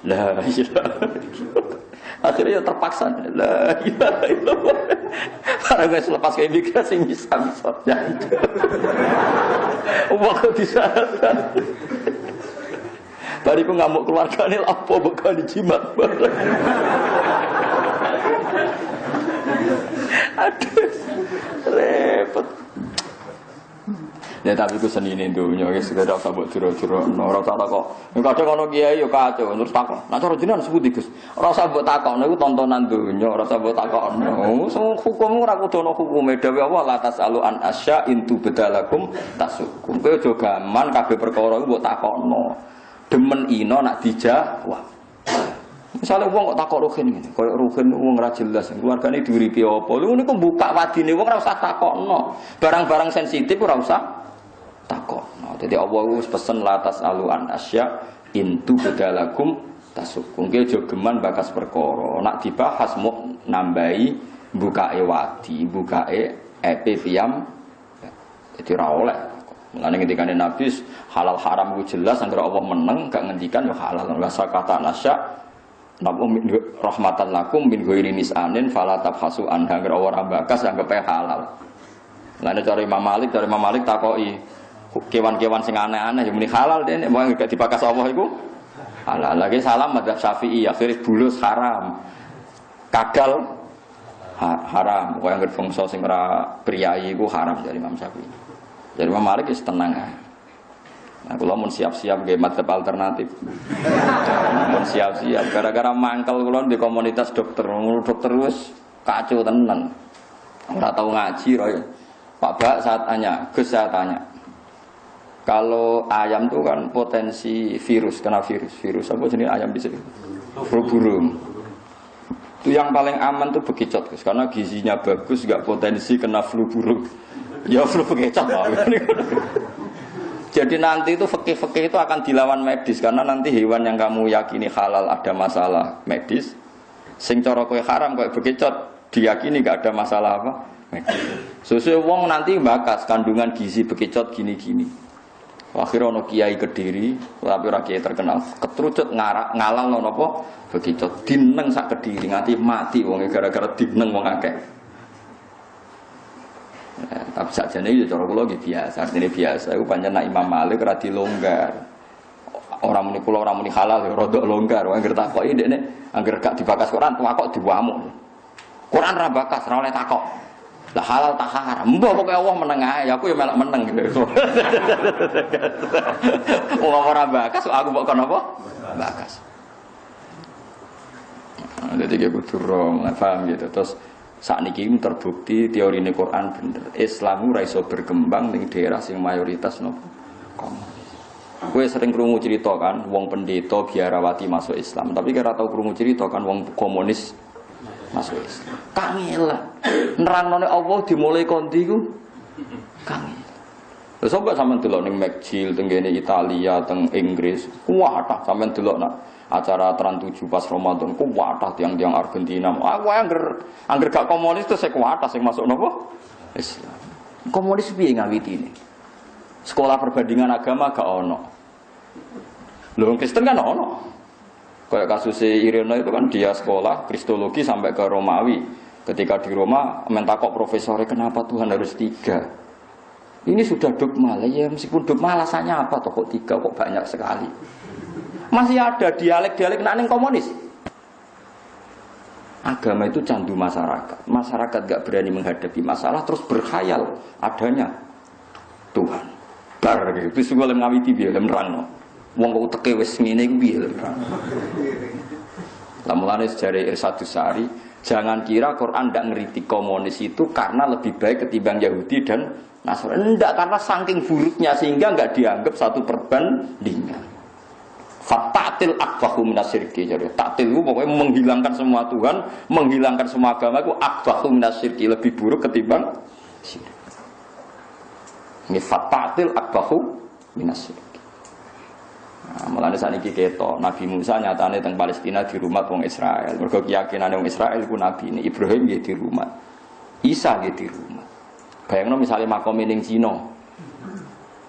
la ilaha akhirnya terpaksa la ilaha illallah. Para guys lepas ke imigrasi bisa ya. Waktu disahkan. Bariku ngamuk keluargane apa bakal dijimat bareng. Aduh. Repot. Ya tapi ku senine dunya wis ora usah mbok jero-jero ora usah takok. Nek kadang ana kiai yo kacau terus takok. Nah cara jenengan sepundi Gus? Ora usah mbok takokno iku tontonan dunya, ora usah mbok takokno. Hukum ora kudu ana hukume dhewe Allah la tasalu an asya intu bedalakum tasukum. Kowe aja gaman kabeh perkara iku mbok takokno. Demen ino nak dijawab. Misalnya wong kok takok Ruhin ngene, koyo Ruhin wong ora jelas, keluargane diuripi apa. Lha niku buka wadine wong ora usah takokno. Barang-barang sensitif ora usah takokno. Dadi Allah wis pesen latas aluan asya intu bedalakum tasukum. Ki aja geman bakas perkara. Nak dibahas mau nambahi bukae wadi, bukae epe piyam. Dadi ora oleh. Mulane ngendikane Nabi halal haram ku jelas anggere Allah meneng gak ngendikan yo halal. Ora sakata nasya namun rahmatan lakum min ghairi nisanin fala tabhasu an hanger ora bakas anggap halal. Lane cara Imam Malik takoki kewan-kewan sing aneh-aneh ya muni halal dene mau gak dibakas Allah iku halal. Lagi salam madzhab Syafi'i akhire bulus haram. Kadal haram. Kok anggere bangsa sing ora priyayi iku haram dari Imam Syafi'i. Jadi Imam Malik wis tenang ae. Nah, kalau mau siap-siap nggih madzhab alternatif. Mau siap-siap gara-gara mangkel kula di komunitas dokter wis kacau tenan. Ora tau ngaji roy. Pak Bak saat tanya, Gus saya tanya. Kalau ayam itu kan potensi virus, kena virus apa jenis ayam bisa? Burung. Itu yang paling aman tuh bekicot, Gus, karena gizinya bagus, enggak potensi kena flu burung. Ya flu bekicot lah. Jadi nanti itu fikih-fikih itu akan dilawan medis karena nanti hewan yang kamu yakini halal ada masalah medis, sing cara kowe haram kowe bekicot diyakini gak ada masalah apa medis. Sesuai wong nanti bakas kandungan gizi bekicot gini-gini. Akhirnya ono kiai Kediri, tapi ora kiai terkenal, ketrucut ngalal napa bekicot dineng sak Kediri nganti mati wong gara-gara dineng wong akeh. Tapi sakjane iki cara kula nggih biasa, artine biasa. Iku pancen nek Imam Malik ora dilonggar. Ora muni kula ora muni halal ya rada longgar. Wong anggere takoki ndekne anggere gak dibakas Quran takok diwamuk. Quran ra bakas, ora oleh takok. Lah halal tak haram. Mbok pokoke Allah meneng ae, aku ya melok meneng gitu. Wong ora bakas aku kok kono apa? Bakas. Jadi dia kudu rong, paham gitu. Terus saat ini terbukti teori ini Quran bener. Islam ora iso berkembang ning daerah sing mayoritas nopo komunis. Gue sering krungu cerita kan, wong pendeta biarawati masuk Islam, tapi kira tau krungu cerita kan wong komunis masuk Islam. Kangel. Nerangno Allah dimulai kondi ku kangel. Lha sapa sampean delok ning McGill teng kene Italia, teng Inggris, kuwatah sampean delok nak acara Trans 7 pas Ramadan kuwatah tiang-tiang Argentina. Aku angger gak komunis terus kuwatah sing masuk napa? Islam. Komunis piye ngawitine? Sekolah perbandingan agama gak ono. Lho Kristen kan ono. Kayak kasus Irena itu kan dia sekolah Kristologi sampai ke Romawi. Ketika di Roma mentakok profesornya kenapa Tuhan harus 3? Ini sudah dogma lah ya, meskipun dogma alasannya apa toh kok 3 kok banyak sekali. Masih ada dialek-dialek nang komunis. Agama itu candu masyarakat. Masyarakat gak berani menghadapi masalah terus berkhayal adanya Tuhan. Bar gitu. Wis kok lem ngawiti piye lem nerangno. Wong kok teke wis ngene iku piye lem nerangno. Lah mulane sejare Irsadus Sari, jangan kira Quran ndak ngritik komunis itu karena lebih baik ketimbang Yahudi dan Nasrani. Enggak, karena saking buruknya sehingga enggak dianggap satu perbandingan. Fatak ta'til akbahu minasyirki. Jadi ta'til itu pokoknya menghilangkan semua Tuhan, menghilangkan semua agama itu akbahu minasyirki, lebih buruk ketimbang syirik. Ini ta'til akbahu minasyirki. Nah, mulane saniki ketok Nabi Musa nyatane teng Palestina di rumah wong Israel. Mergo keyakinane wong Israel iku nabi ini Ibrahim nggih di rumah. Isa nggih di rumah. Bayangno misale makome ning Cina.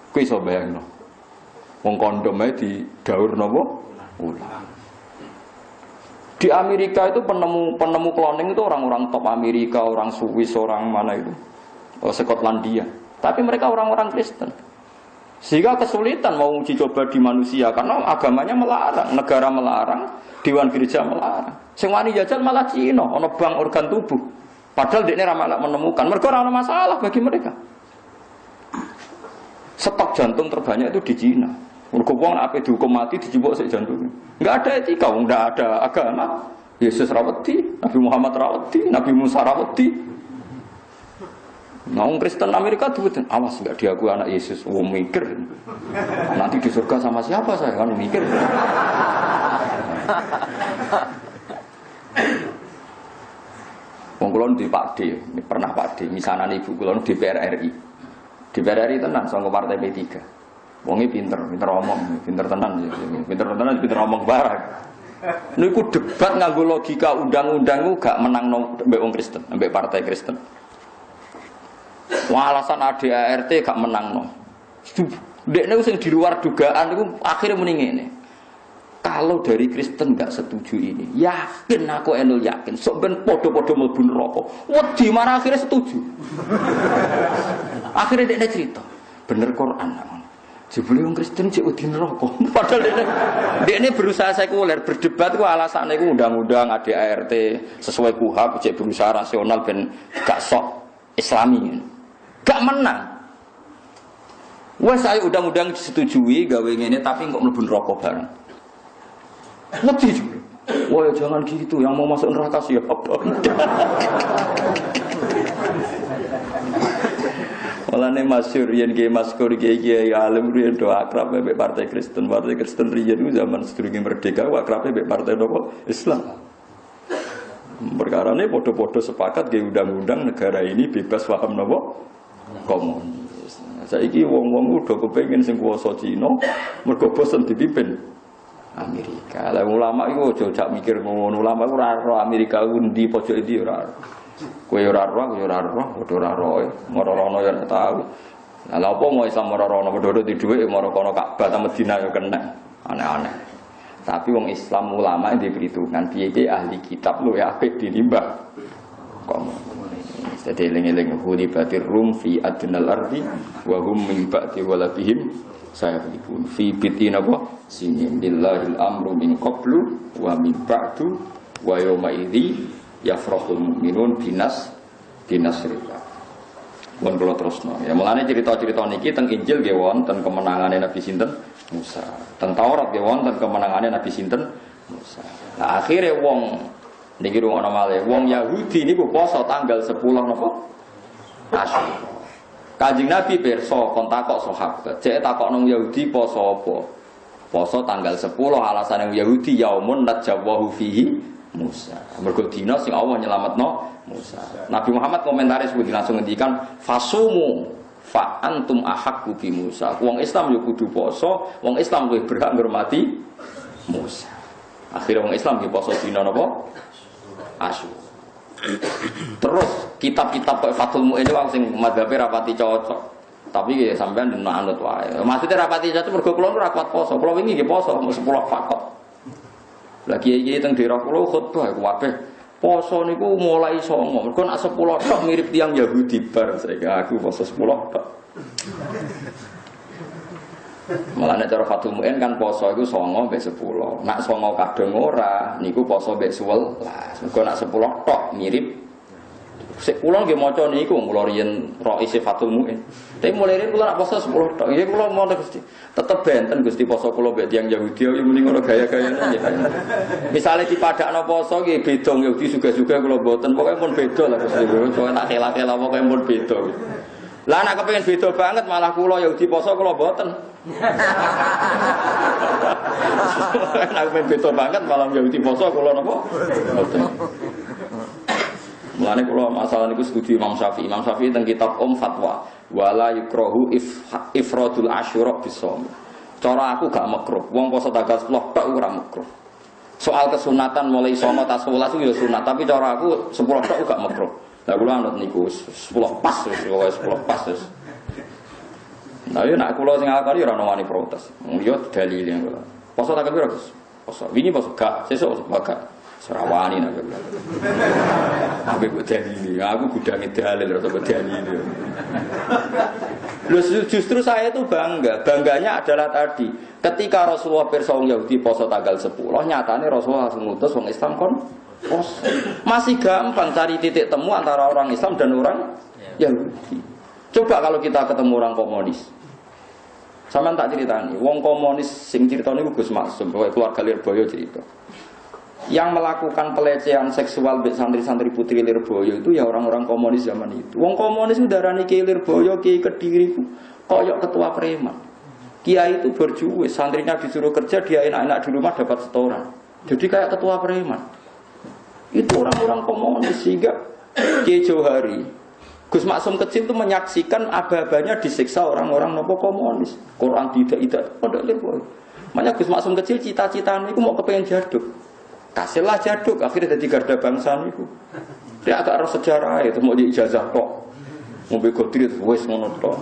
Kuwi iso bayangno. Wong kondome di daur napa? Ulang. Di Amerika itu penemu cloning itu orang-orang top Amerika, orang Swiss, orang mana itu? Oh, Skotlandia. Tapi mereka orang-orang Kristen. Sehingga kesulitan mau uji coba di manusia karena agamanya melarang, negara melarang, dewan gereja melarang. Sing wani jajal malah Cina, ana bank organ tubuh. Padahal dekne ra malah menemukan. Mergo ora ana masalah bagi mereka. Stok jantung terbanyak itu di Cina. Mergo wong ape dihukum mati dijebok sik jantunge. Enggak ada etika, enggak ada agama. Yesus rawati, Nabi Muhammad rawati, Nabi Musa rawati. Nah, orang Kristen Amerika tuh awas enggak diakui anak Yesus. Wong mikir. Nanti di surga sama siapa saya kan mikir. Wong kula di Pak D, pernah Pak D, misanane ibu kula di DPR RI. DPR RI tenan saka partai P3. Wonge pinter omong, pinter tenan pinter omong barang. Niku debat nganggo logika undang-undang ku gak menang mbek wong Kristen, mbek partai Kristen. Wah, alasan ADART gak menangno. Dekne sing di luar dugaan niku akhire muni ngene. Kalau dari Kristen gak setuju ini, yakin aku enul yakin sok ben padha-padha mlebu neraka. Wedi marah akhirnya setuju. Akhirnya dekne cerita, bener Quran. Jebule wong Kristen cek wedi neraka. Padahal dekne berusaha sekuler, berdebat ku alasane ku undang-undang ADART sesuai KUHP cek berusaha rasional ben gak sok Islami. Gak menang. Wes ayo undang-undang disetujui gawe ngene tapi kok mlebu neraka bareng. Wedi juga. Wah ya jangan gitu, yang mau masuk neraka siapa? Mulane masyhur yen nggih maskur kiai alim riyen do akrab mbek partai Kristen riyen ku zaman sedurunge merdeka akrab mbek partai nopo Islam. Perkarane padha-padha sepakat nggih undang-undang negara ini bebas paham nopo komunis. Saiki wong-wong udah kepengin sing kuwasa Cina mergo bosen dipimpin Amerika. Lah ulama iku aja jak mikir ngono. Ulama iku ora ro Amerika undi pojok iki ora. Kowe ora roh, kowe ora roh, padha ora roh. Moro-rono ya tahu. Lah lha apa mau Islam moro-rono padha di dhuwit moro kono Ka'bah ta Madinah ya kena. Aneh-aneh. Tapi wong Islam ulama di perhitungan piye ahli kitab lu ya apik dinimbang. Komunis. Jadi eling-eling hulibatir rum fi adnal ardi wa hum min ba'di waladihim sayaflikun fi bitina wa sinin billahil amru min qablu wa min ba'du wa yawma idzi yafrahul mu'minun binasrillah. Pun kula terusno. Ya mulane cerita-cerita niki teng Injil nggih wonten kemenangane Nabi sinten Musa. Teng Taurat nggih wonten kemenangane Nabi sinten Musa. Nah akhire wong niki rungokno malih wong Yahudi niku poso tanggal 10 napa? Asyura. Kanjeng Nabi pirsa kon takok sahabat, cek takok nang Yahudi poso apa? Poso tanggal 10 alasane Yahudi yaumun najwahu fihi Musa. Mergo dina sing Allah nyelametno Musa. Nabi Muhammad komentari sepundi langsung ngendikan fasumu fa antum ahaqqu bi Musa. Wong Islam yo kudu poso, wong Islam luwih berhak ngurmati Musa. Akhire wong Islam ki poso dina napa? Asyura. Terus kitab-kitab kok Fathul Mu'in itu sing madhabe rapati cocok. Tapi ya sampean den manut wae. Maksudnya rapati cocok mergo kula ora kuat poso. Kula wingi nggih poso 10 fakot. Lagi iki teng daerah kula khutbah kabeh. Poso niku mulai songo. Mergo nek 10 tok mirip tiyang Yahudi bar saiki aku poso 10 tok. Malah nek cara Fathul Mu'in kan poso iku songo mbek 10. Nek songo kadang ora niku poso mbek 11. Mergo nek 10 tok mirip. Sik kula nggih maca niku kula riyen ro isi Fathul Mu'in. Tapi mulai riyen kula nek poso 10 tok. Nggih kula mau Gusti. Tetep benten Gusti poso kula mbek tiyang Yahudi yo muni ngono gaya-gayane nggih. Misale dipadakno poso nggih beda Yahudi juga-juga kula mboten. Pokoke pun beda lah Gusti. Coba tak kela-kela pokoke pun beda. Lah anak kepengin beda banget malah kula Yahudi poso kula mboten. Anak kepengin beda banget malah Yahudi poso kula napa? Mboten. Mulane kula masalah niku studi Imam Syafi'i. Imam Syafi'i teng kitab Fatwa, wala yukrahu ifradul asyura bisawm. Cara aku gak makruh. Wong poso tanggal 10 tok ora makruh. Soal kesunatan mulai sono tas 11 itu ya sunat, tapi cara aku 10 tok gak makruh. Lah kula anut niku 10 pas wis 10 pas wis. Nah, ya nak kula sing ngakoni ora ono wani protes. Yo dalile kula. Poso tanggal piro, Gus? Poso. Wingi poso gak, sesuk gak. Serawani nak kula. Aku kok dalile, aku gudange dalil ora kok dalile. Justru saya itu bangga. Bangganya adalah tadi, ketika Rasulullah pirsa wong Yahudi poso tanggal 10, nyatane Rasulullah langsung ngutus wong Islam kon poso. Masih gampang cari titik temu antara orang Islam dan orang Yahudi. Coba kalau kita ketemu orang komunis. Sampeyan tak ceritani, wong komunis sing critane Gus Maksum, keluarga Lirboyo cerita. Yang melakukan pelecehan seksual santri-santri putri Lirboyo itu ya orang-orang komunis zaman itu. Wong komunis udah darani Kiai Lirboyo, Kiai Kediri, koyok ketua preman. Kiai itu berjuwis, santrinya disuruh kerja, dia enak-enak di rumah dapat setoran. Jadi kayak ketua preman. Itu orang-orang komunis. Sehingga Kiai Johari, Gus Maksum kecil itu menyaksikan aba-abanya disiksa orang-orang nopo komunis. Quran tidak pada Lirboyo. Makanya Gus Maksum kecil cita-citanya itu mau kepengen jaduk. Kasihlah jaduk, akhirnya jadi garda bangsa itu. Dia agak roh sejarah itu mau diijazah kok. Mau begodri itu wes ngono tok.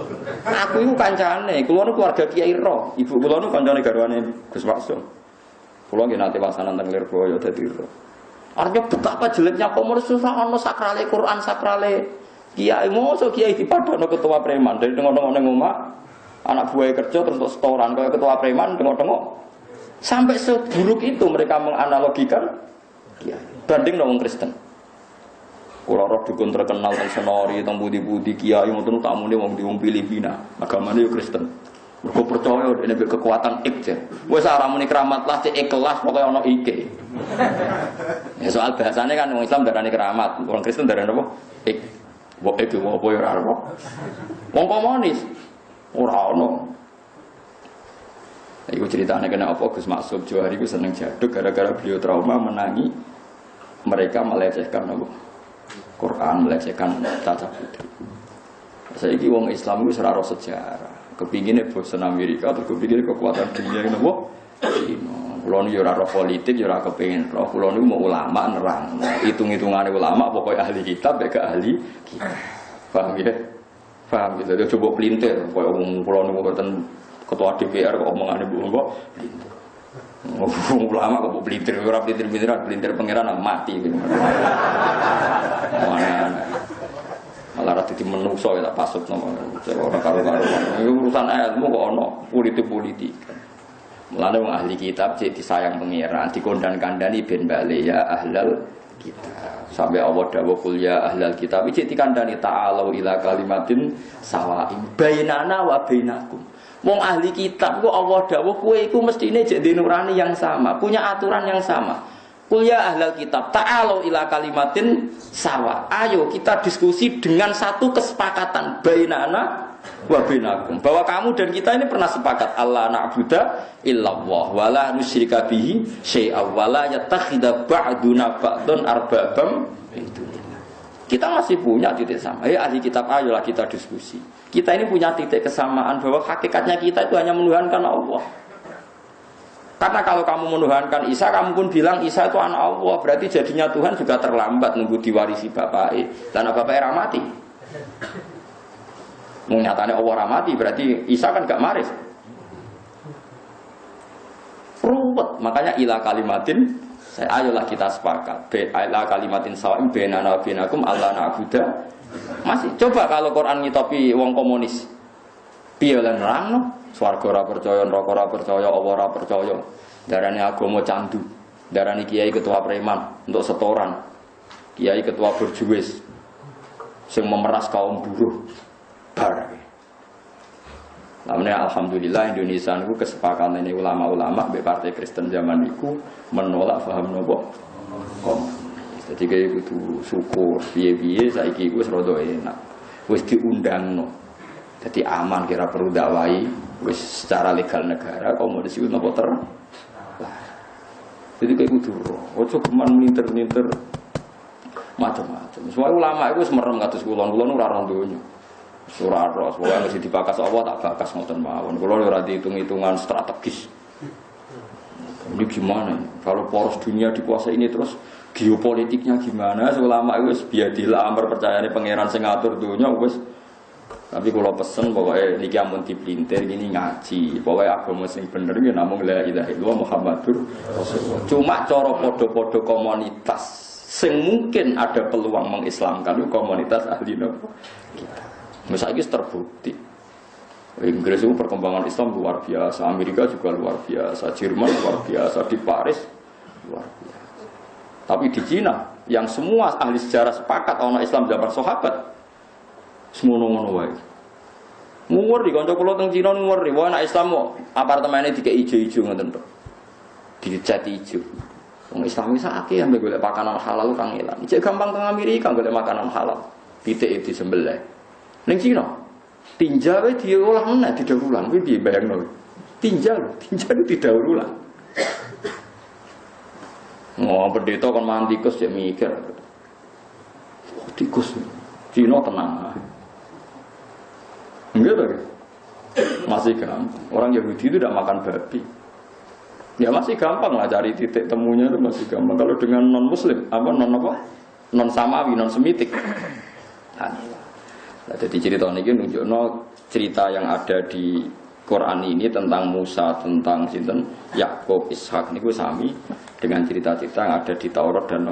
Aku itu kancane, keluarga Kiai Roh. Ibu kula nu kancane garwane Gus Maksum. Kula nggih nate wasanan teng Lirboyo dadi roh. Artinya betapa jeleknya komunis susah ono sakrale Quran, sakrale Kiai. Mosok Kiai dipadakno ketua preman dari tengok-tengok ning omah. Anak buah kerja terus setoran kaya ketua preman tengok-tengok. Sampai seburuk itu mereka menganalogikan Kiai. Banding wong Kristen. Ora roh dukun terkenal teng Senori, teng budi-budi Kiai ngoten tamune wong di Filipina. Agamane yo Kristen. Mergo percaya dene kekuatan ik. Wis ora muni keramat lah cek ikhlas pokoke ana ike. Ya soal bahasane kan wong Islam darani keramat, wong Kristen darani apa? Ik. Wong ik apa yo ora ono. Wong komunis ora ono. Iku ceritanya kena apa Gus Maksum Johari itu seneng jaduk gara-gara beliau trauma menangi mereka melecehkan apa? Quran, melecehkan cacat putri. Saiki wong Islam itu seraro sejarah. Kepinginnya bosan Amerika, terus kepingin kekuatan dunia ini apa? Kulo niku ora roh politik, ora kepengin roh. Kulo niku mau ulama nerang. Hitung-hitungane ulama pokoknya ahli kitab ya gak ahli kitab. Paham ya? Paham gitu. Dia coba pelintir koyo wong kulo niku mboten ketua DPR kok omongane Bu kok pelintir. Ulama kok pelintir, ora pelintir pangeran mati gitu. Malah rati menungso ya tak pasut nama orang karo-karuan. Ini urusan ilmu kok ono politik. Mulane wong ahli kitab cek disayang pangeran, dikondang-kandani ben bali ya ahlal kitab. Sampai Allah dawuh kul ya ahlal kitab cek dikandani ta'alu ila kalimatin sawa'in bainana wa bainakum. Wong ahli kitab kok Allah dawuh kowe iku mestine jek nurani yang sama, punya aturan yang sama. Qul ya ahlal kitab ta'alu ila kalimatin sawa. Ayo kita diskusi dengan satu kesepakatan bainana wa bainakum. Bahwa kamu dan kita ini pernah sepakat Allah na'budu illallah wa la nusyrika bihi syai'a wa la yattakhidha ba'duna ba'dun arbabam min dunillah. Kita masih punya titik sama. Ya ahli kitab ayolah kita diskusi. Kita ini punya titik kesamaan bahwa hakikatnya kita itu hanya menuhankan Allah. Karena kalau kamu menuhankan Isa, kamu pun bilang Isa itu anak Allah, berarti jadinya Tuhan juga terlambat nunggu diwarisi bapaknya. Dan bapaknya ramati. Nyatanya Allah ramati, berarti Isa kan gak maris. Ruwet, makanya ila kalimatin, ayolah kita sepakat. Ila kalimatin sawa'im bainana wa bainakum alla na'budu. Masih coba kalau Quran ngitopi wong komunis. Piye lan nerangno? Swarga ora percaya, neraka ora percaya, Allah ora percaya. Darane agama candu. Darane kiai ketua preman untuk setoran. Kiai ketua berjuwis sing memeras kaum buruh. Bar. Namanya alhamdulillah Indonesia niku kesepakatan ini ulama-ulama mbek partai Kristen zaman niku menolak paham nopo. Jadi kayak kudu syukur piye-piye saiki wis rada enak. Wis diundangno. Jadi aman kira perlu dakwai wis secara legal negara kok mau disebut napa ter. Jadi kayak gitu, ojo keman melintir-melintir macam-macam. Semua ulama itu semerem kados kula ora ora donya. Surah ros, pokoke mesti dibakas Allah tak bakas ngoten mawon. Kula ora dihitung-hitungan strategis. Ini gimana? Kalau poros dunia dikuasai ini terus geopolitiknya gimana? Ulama itu biadil amar percayane pangeran sing ngatur dunya wis. Tapi kalau pesen pokoknya niki amun dipelintir gini ngaji. Pokoknya agama sing bener iki namung la ilaha illallah Muhammadur Rasulullah. Cuma cara podo-podo komunitas sing mungkin ada peluang mengislamkan itu komunitas ahli nopo kita. Misalnya terbukti. Inggris itu perkembangan Islam luar biasa, Amerika juga luar biasa, Jerman luar biasa, di Paris luar biasa. Tapi di Cina yang semua ahli sejarah sepakat orang Islam zaman sahabat semono-mono wae. Ngurri kanca kula teng Cina ngurri, wae anak Islam kok apartemene dikek ijo-ijo ngoten to. Dicat ijo. Wong Islam iki sakake ambek golek makanan halal kang elan. Cek gampang teng Amerika golek makanan halal. Pitike disembelih. Ning Cina tinja wae diolah meneh didaur ulang. Kuwi piye bayangno? Tinja itu didaur ulang. Mau pendeta kon mangan tikus cek mikir. Tikus Cina tenang. Enggak lagi, masih gampang. Orang Yahudi itu tidak makan babi. Ya masih gampang lah cari titik temunya itu masih gampang. Kalau dengan non Muslim, non Samawi, non Semitik. Nah, jadi cerita ini nunjukno cerita yang ada di Quran ini tentang Musa, tentang sinten Yakub, Ishak ini gue sami dengan cerita-cerita yang ada di Taurat dan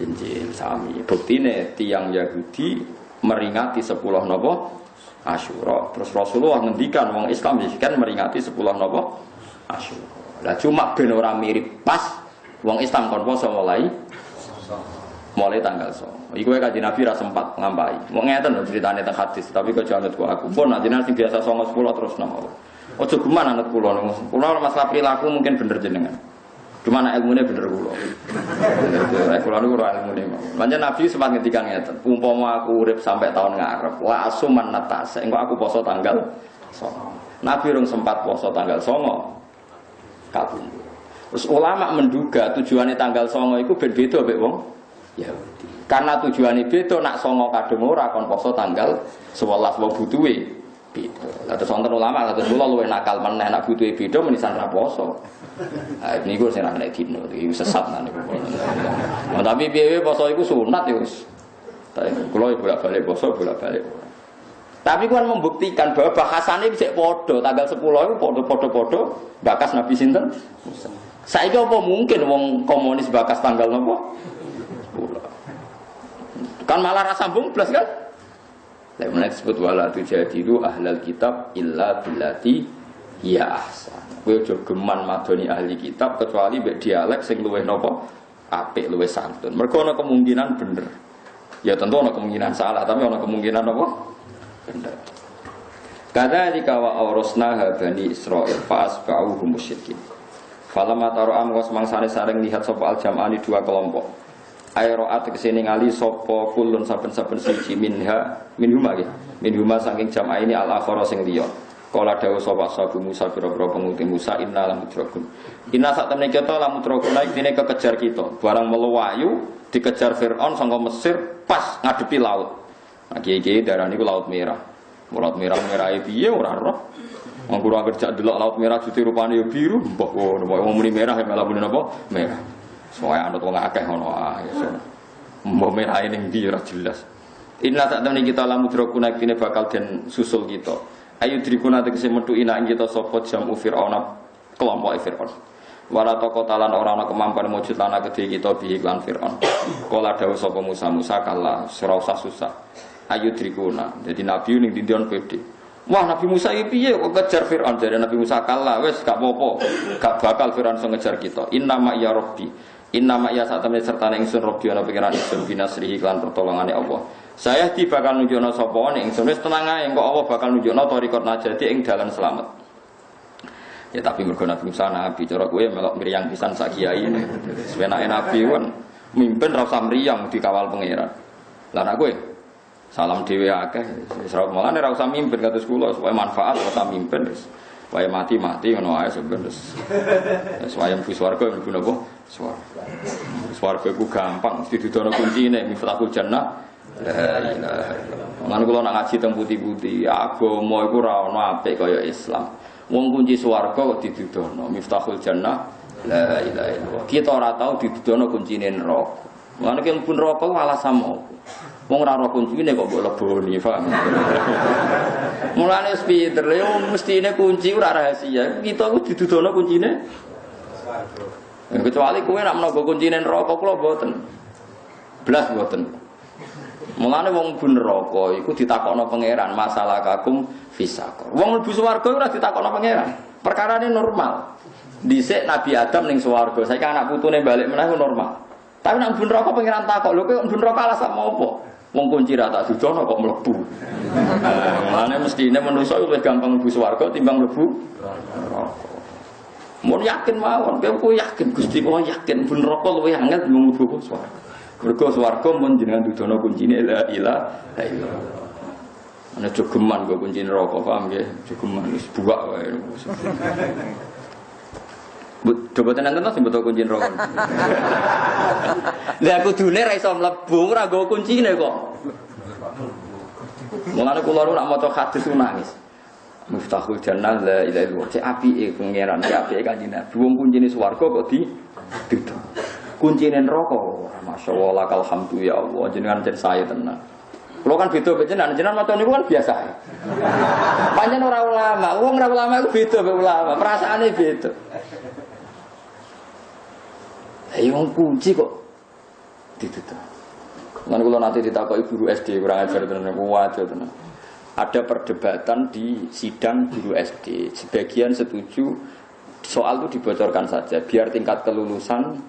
Injil sami. Buktine tiang Yahudi meringati 10 Asyura. Terus Rasulullah ngendikan wong Islam kan meringati 10 Asyura. Lah cuma ben ora mirip pas wong Islam kon poso mulai tanggal 9. Iku Kanjeng Nabi ra sempat nglampahi. Wong ngeten lho critane teng hadis, tapi kok jangan ku aku. Pun nek jenengan sing biasa 9 10 terus napa. Ojo geman anut kula niku. Kula masalah perilaku mungkin bener jenengan. Cuma anak ilmunya bener kula. Kula niku ora ilmune. Pancen Nabi sempat ngendikan ngeten, umpama aku urip sampai tahun ngarep, la asuman natas, engko aku poso tanggal 9. Nabi rung sempat poso tanggal 9. Kabundut. Terus ulama menduga tujuannya tanggal 9 iku ben beda mek wong Yahudi. Karena tujuannya beda nak 9 kadung ora kon poso tanggal 11 wong butuhe beda. Lah terus wonten ulama kados kula luwih nakal meneh nak butuhe beda menisan ra poso. Ah niku sing ra nek dino iki sesat nang niku. Nah, tapi piye poso iku sunat ya wis. Kula bolak-balik poso bolak-balik. Tapi kan membuktikan bahwa bahasane bisa padha tanggal 10 itu padha-padha bakas Nabi sinten Musa. Saiki apa mungkin wong komunis bakas tanggal napa? 10. Kan malah ra sambung blas kan? Lha menek disebut wala tujadilu ahlal kitab illa billati ya ahsan. Kowe aja geman madoni ahli kitab kecuali mbek dialek sing luwih napa? Apik, luwih santun. Mergo ana kemungkinan bener. Ya tentu ana kemungkinan salah, tapi ana kemungkinan apa? Benar. Kadzalika wa awrasnaha bani Israil fa asba'uhum musyrikin. Falamma tara'a mongko semangsane saring lihat sapa al-jam'ani dua kelompok. Ayro'at kesini ngali sapa kulun saben-saben siji minhuma saking jam'a ini al-akhara sing liya. Kala dawuh sapa sahabu Musa pira-pira penguti Musa inna lamudrakun. Inna sak temene kita lamudrakun iki kekejar kita. Barang meluwayu dikejar Firaun saka Mesir pas ngadepi laut. Nah, kiai-kiai darah ini laut merah. Laut merah piye ora roh. Wong kula kerja delok laut merah jute rupane ya biru, mbah wong muni merah ya malah muni napa? Merah. Soale anut wong akeh ngono ae. Mbah merah ning ndi ora jelas. Inna tak temene kita lamu drokuna kene bakal den susul kita. Ayu drikuna tegese metu ina kita sapa jamu Firaun kelompok Firaun. Wala takotalan ora ana kemampuan mujud lan kedhe kita bi iklan Firaun. Kala dawuh sapa Musa kala ora usah susah. Ayu drikuna. Jadi Nabi ning dindion pede. Wah Nabi Musa iki piye kok kejar Firaun? Jare Nabi Musa kala wis gak apa-apa. Gak bakal Firaun iso ngejar kita. Innama ya Rabbi. Innama ya sak temene sertane ingsun Rabbi ana pikiran ingsun binasrihi lan pertolongane Allah. Saya di bakal nunjukno sapa ning ingsun wis tenang ae engko Allah bakal nunjukno tariqat najati ing dalan selamat. Ya tapi mergo Nabi Musa nabi cara kowe melok mriyang pisan sak kiai. Sebenake nabi kan mimpin ra usah mriyang dikawal pangeran. Lah nek kowe Salam dhewe akeh. Wis mulane ra usah mimpin kados kula supaya manfaat ora usah mimpin wis. Wae mati-mati ngono ae sebenarnya. Wis wae mlebu swarga mlebu napa? Swarga. Swarga iku gampang, mesti didono kuncine miftahul jannah. La ilaha illallah. Lan kula nak ngaji teng putih-putih, agama iku ra ono apik kaya Islam. Wong kunci swarga kok didudono miftahul jannah. La ilaha illallah. Kita ora tau didudono kuncine neraka. Lan nek mlebu neraka malah sama. Wong ora ora kuncine kok mbok leboni, paham. Mulane pinter lho mestine kunci ora rahasia. Kita ku didudono kuncine swarga. Kecuali kowe nek menawa kuncine neraka kula mboten. Blas mboten. Mulane wong mlebu neraka iku ditakokno pangeran masalah kakum fisaqor. Wong mlebu swarga ora ditakokno pangeran. Perkarane normal. Dhisik Nabi Adam ning swarga, saiki anak putune balik meneh normal. Tapi nek mlebu neraka pangeran takok, lho kowe mlebu neraka alasan apa? Wong kunci ra tak dudono kok mlebu. Mulane mestine manusa luwih gampang mlebu swarga timbang mlebu neraka. Mun yakin mawon, kowe yakin Gusti kula yakin mlebu neraka luwih angel timbang mlebu swarga. Mergo swarga mun jenengan dudono kuncine la ilaha illallah. Ana jogeman kok kunci neraka, paham nggih? Jogeman wis buak wae. Coba tenan sing betul kunci neraka. Lah kudune ra iso mlebu ora nggo kuncine kok. Mulane kula ora maca hadis nangis. Miftahul jannah la ilaha illallah. Cek apike pangeran, cek apike kanjeng Nabi. Wong kuncine swarga kok ditutup. Kuncine neraka. Masyaallah lakal hamdu ya Allah. Jenengan jen saya tenan. Kulo kan beda mek jenengan maca niku kan biasa. Pancen ora ulama. Wong ora ulama iku beda mek ulama. Perasaane beda. Ayo wong kunci kok ditutup. Lan kula nanti ditakoki guru SD kurang ajar tenan kuwajo tenan. Ada perdebatan di sidang guru SD. Sebagian setuju soal itu dibocorkan saja biar tingkat kelulusan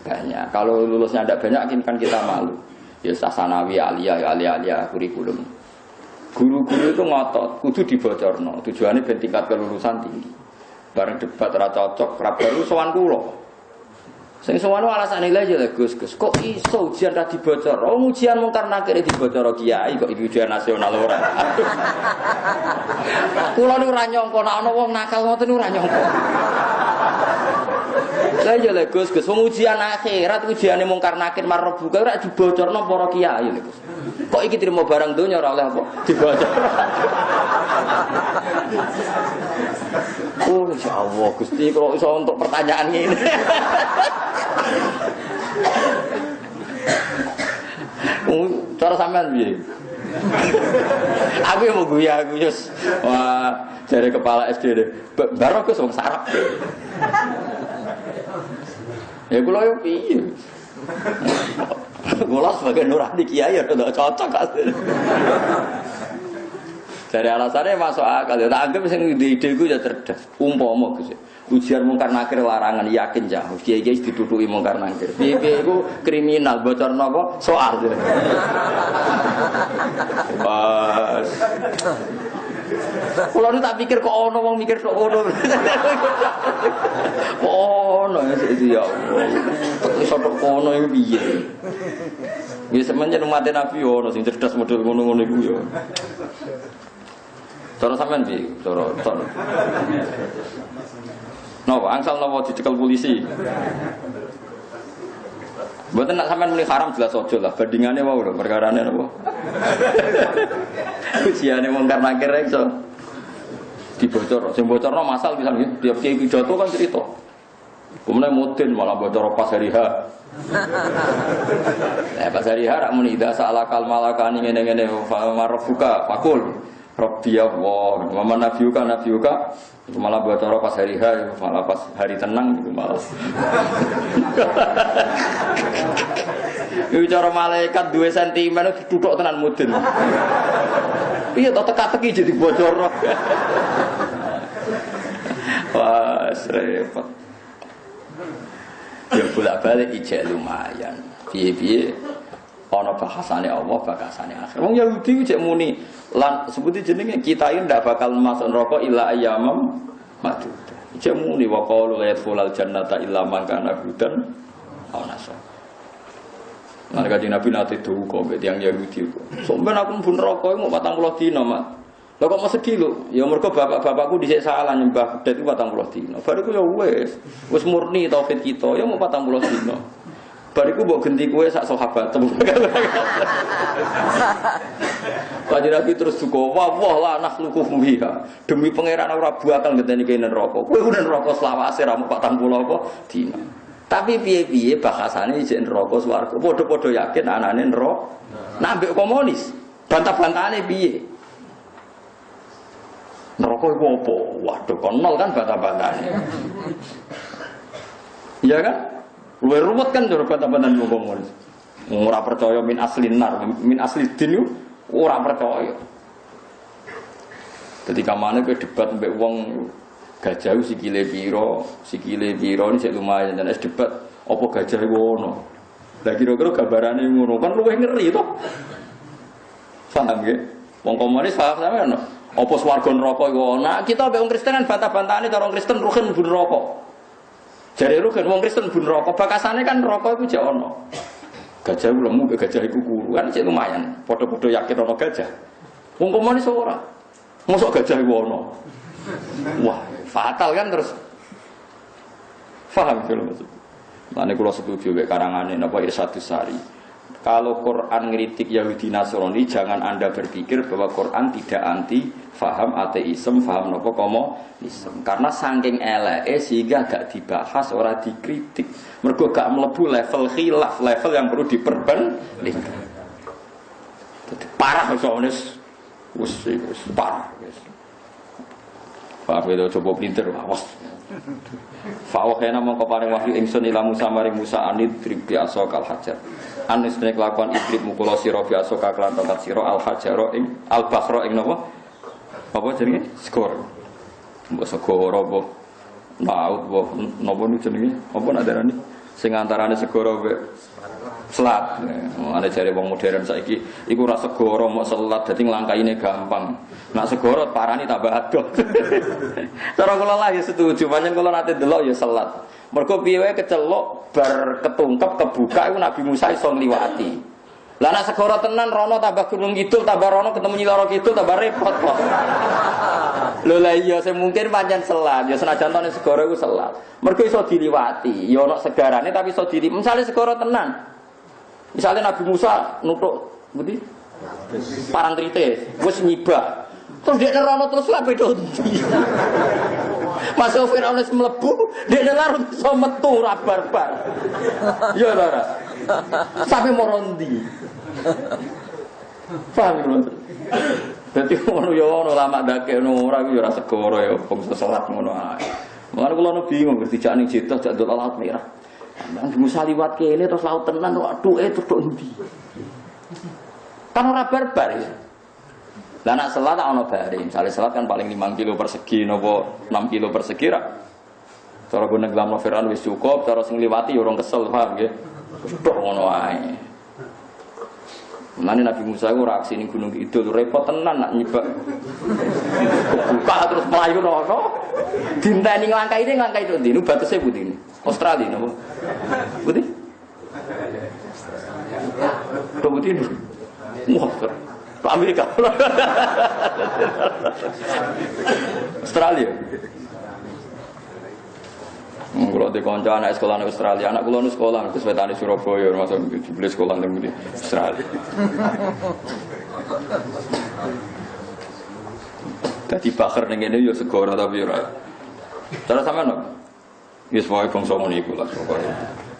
banyak. Kalau lulusnya tidak banyak kan kita malu. Ya sasanawi aliyah kurikulum. Guru-guru itu ngotot kudu dibocorno. Tujuannya ben tingkat kelulusan tinggi. Bareng debat ora cocok, ra baru sowan kula. Sing sowan alasane lha ya Gus, kok iso ujian ra dibocor? Oh ujian mungkar nakir dibocor kiai kok iki ujian nasional ora. Kula nu ora nyangka nek ana wong nakal ngoten ora nyangka. Lah ya Gus, wong ujian akhirat ujiane mungkar nakir marep buka ora dibocorno para kiai lho Gus. Kok iki trimo barang donya ora oleh apa dibocor. Oh insyaallah Gusti kalau iso untuk pertanyaan ini. Cara sampean piye? Aku mau guyus. Wah, jare kepala SD deh. Baru Gus wong sarap. Ya kula yo piye? Kula sebagai nurani kiai ya udah cocok asline. Dari alasannya masuk akal ya. Tak anggap sing ide-ideku ya cerdas. Umpama Gus. Ujian mungkar nakir larangan yakin jah. Kiai-kiai dituduki mungkar nakir. Piye iku kriminal bocorno apa soal. Pas. Kulo nu tak pikir kok ono wong mikir kok ono. Ono ya Allah. Iso kok ono iki piye? Wis semenjak umat Nabi ono sing cerdas model ngono-ngono iku ya. Cara sampean piye? Cara. Napa angsal napa dicekel polisi? Mboten nak sampean muni haram jelas aja lah. Bandingane wae lho perkarane napa. Ujiane mungkar nakir iso dibocor. Sing bocorno masal pisan nggih. Tiap kiai pidato kan cerita. Kemudian mudin malah bocor pas hari H. Pas hari H rak muni ida salakal malakani ngene-ngene marofuka fakul. Rabbi Allah, wa nabiuka itu malah bocor pas hari H, malah pas hari tenang itu malah. Itu cara malaikat 2 cm itu duduk tenan mudin. Iya tak teka-teki jadi bocor. Wah, repot. Ya bolak-balik ijek lumayan. Piye-piye ana bahasane Allah, bahasane akhir. Wong Yahudi cek muni lan sebuti jenenge kita ini ndak bakal masuk neraka illa ayyamam ma'dud. Cek muni wa qalu la yadkhulul jannata illa man kana hudan aw nasara. Nanti Kanjeng Nabi nate duka mbek tiyang Yahudi. Sampeyan aku mlebu neraka mau 40 dina, Mak. Lah kok mau sedih lho? Ya mergo bapak-bapakku dhisik salah nyembah bedet iku 40 dina. Bariku ya wis murni tauhid kita, ya mau 40 dina. Bariku mbok genti kowe sak sahabat. Kanjeng Nabi terus duka, "Wah la nakhluqu fiha." Demi pangeran ora bakal ngenteni kene neraka. Kowe udah neraka selawase ra mau 40 apa dina. Tapi piye-piye bahasane ijek neraka swarga. Padha-padha yakin anane neraka. Nah mbek komunis, bantah-bantahane piye? Neraka iku apa? Waduh, kon nol kan bantah-bantahane. Iya kan? Luwih ruwet kan cara bantah-bantahan wong komunis. Ora percaya min aslin nar, min asli din ora percaya. Ketika mana kowe debat mbek wong gajah sikile piro ini sik lumayan dan es debat apa gajah iku ono. Lah kira-kira gambarane ngono kan luwih ngeri to. Paham nggih? Wong komunis paham sampean no? Apa swarga neraka iku ono? Nah, kita mbek wong Kristen kan bantah-bantahane karo wong Kristen rugen mlebu neraka. Jare rugen wong Kristen mlebu neraka, bakasane kan neraka iku jek ono. Gajah lemu mbek gajah iku kuru kan sik lumayan. Padha-padha yakin ono gajah. Wong komunis ora. Mosok gajah iku ono. Wah, fatal kan terus. Paham kalau maksud. Mane kula setuju mek karangane napa Irsyadus Sari. Kalau Quran ngritik Yahudi Nasrani, jangan Anda berpikir bahwa Quran tidak anti faham ateisme, faham napa komunisme. Karena saking eleke sehingga gak dibahas, ora dikritik. Mergo gak mlebu level khilaf, level yang perlu diperbandingkan. Dadi parah soalnis wis parah wis. Pak Bedo coba pinter, awas. Fawakena mongko paring wahyu ingsun ila Musa maring Musa anid tribi asokal hajar. Anis nek lakon ibrib mukula sira bi asoka kelan tongkat sira al hajaro ing al bakhra ing napa? Apa jenenge? Skor. Mbok segoro apa? Laut apa napa niku jenenge? Apa nak darani? Sing antarane segoro mbek selat. Ana jare wong modern saiki iku ora segoro mok selat dadi nglangkaine gampang. Nak segoro parani tambah adoh. Cara kula lah ya setuju, pancen kula nate delok ya selat. Mergo piye wae kecelok bar ketungkep kebuka iku Nabi Musa iso ngliwati. Lah nek segoro tenan rono tambah gunung kidul tambah rono ketemu Nyiloro kidul tambah repot kok. Lho lah iya sing mungkin pancen selat, ya senajan to nek segoro iku selat. Mergo iso diliwati, ya ono segarane tapi iso diliwati. Misale segoro tenan. Misale Nabi Musa nutuk ngerti? Parantritis, wis nyibah. Terus dia nerono terus lah beda. Masuk Firaun wis mlebu, dia larut iso metu ra barbar. Ya ora. Sampai morondi. Paham lho. Dadi ngono ya ono lama dakekno ora iku ya ora segoro ya bangsa salat ngono ae. Mulane kula bingung dijak ning Jeddah jak ndol laut merah. Nang Musa liwat kene terus laut tenan kok aduke terus ndi. Kan ora barbar ya. Lah nak salat tak ono bare. Misale salat kan paling 5 kilo persegi napa 6 kilo persegi ra. Cara gone nglamno Firaun wis cukup, cara sing liwati ya urung kesel, paham nggih. Tok ngono ae. Mulane Nabi Musa iku reaksi ning Gunung Kidul repot tenan nak nyibak. Buka terus mlayu rono. Dinteni nglangkai itu ndi? Nu batese putih ini. Australia napa? Putih? Putih itu. Wah, Amerika. Australia. Kalau di konco anak sekolah di Australia, anak kulo nu sekolah terus wetane Surabaya, masuk beli sekolah di Australia. Dadi bakar ning ngene yo segoro tapi ora. Cara sampean no. Wis wae bangsa ngono iku lah pokoke.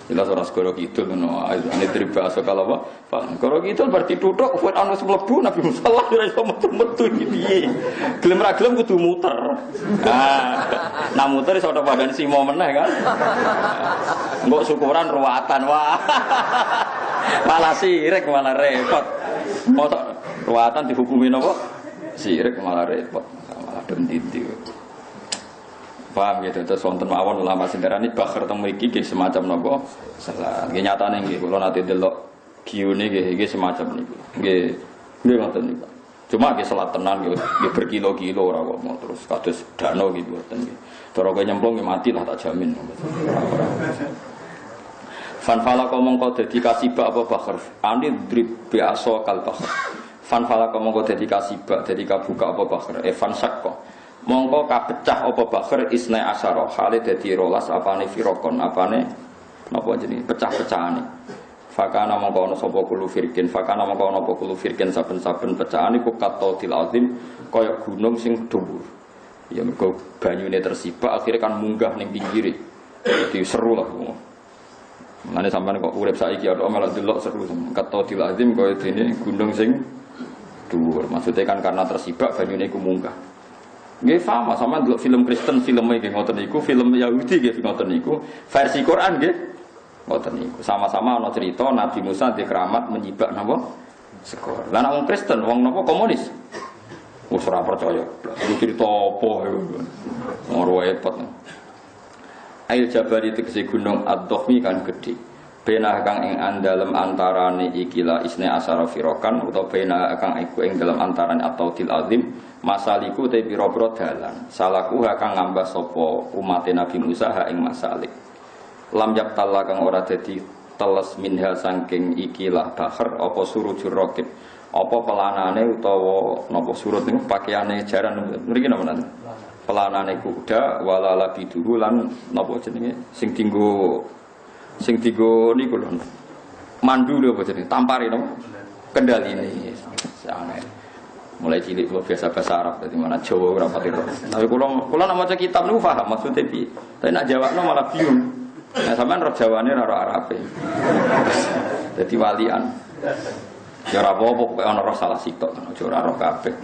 Jelas ora segoro kidul ngono ae. Ane tribasa kalau apa? Pak, kalau kidul berarti tutuk buat anu mlebu Nabi Musa lah ora iso metu-metu iki piye. Gelem ra gelem kudu muter. Nah muter iso padane simo meneh kan. Mbok syukuran ruwatan wah. Malah sirik malah repot. Mosok ruwatan dihukumi napa? Sirik malah repot. Malah denditi. Paham gitu, terus wonten mawon ulama sindarani bakar teng mriki nggih semacam napa? Salah. Nggih nyatane nggih kula nate delok giune nggih semacam niku. Nggih ngoten niku. Cuma nggih salat tenan nggih berkilo-kilo ora kok terus kados dano gitu mboten nggih. Cara kowe nyemplung nggih mati lah tak jamin. Fanfala mongko dadi kasibak apa bakhr. Ani drib biasa kal bakhr. Fanfala mongko dadi kasibak dadi kabuka apa bakhr. Fan sakko. Mongko kapecah apa bakhr isna asyara. Hale dadi 12 apane firaqon apane napa jenenge pecah-pecahane. Fakana mongko ana sapa kulo firqin. Fakana mongko ana apa kulo firqin saben-saben pecahan iku kattautil azim kaya gunung sing dhuwur. Ya mergo banyune tersibak akhirnya kan munggah ning pinggire. Jadi seru lah. Mane sampean kok urip saiki ada malah delok seru. Kattautil azim kaya dene gunung sing dhuwur. Maksudnya kan karena tersibak banyune iku munggah. Nggih sama sama delok film Kristen filme nggih ngoten niku, film Yahudi nggih ngoten niku, versi Quran nggih ngoten niku. Sama-sama ana cerita Nabi Musa di keramat menyibak napa sekor. Lah nek wong Kristen wong napa komunis. Wis ora percaya. Iku cerita apa ora repot. Ail Jabal itu kese gunung Ad-Dhakhmi kan gedhe. Benah kang ing andalem antarane ikilah isne asara firokan utawa benah kang iku ing dalam antarane at-tautil azim masaliku te pira-pira dalan. Salaku kang ngambah sapa umat Nabi Musa ha ing masalik. Lam yaqtalla kang ora dadi teles minha saking ikilah bahr apa surujur raqib. Apa pelanane utawa napa surut niku pakaiane jaran mriki napa nanti. Pelanane kuda walala biduhu lan napa jenenge sing dienggo niku lho. Mandu lho apa jenenge? Tampari napa? Kendaline. Sange. Mulai cilik kula biasa bahasa Arab dadi mana Jawa ora pati ro. Tapi kula nek maca kitab niku paham maksude piye. Tapi nek jawabno malah bingung. Nah sampean ro Jawane ora Arabe. Dadi walian. Ya ora apa-apa pokoke ana roh salah sitok, aja ora roh kabeh.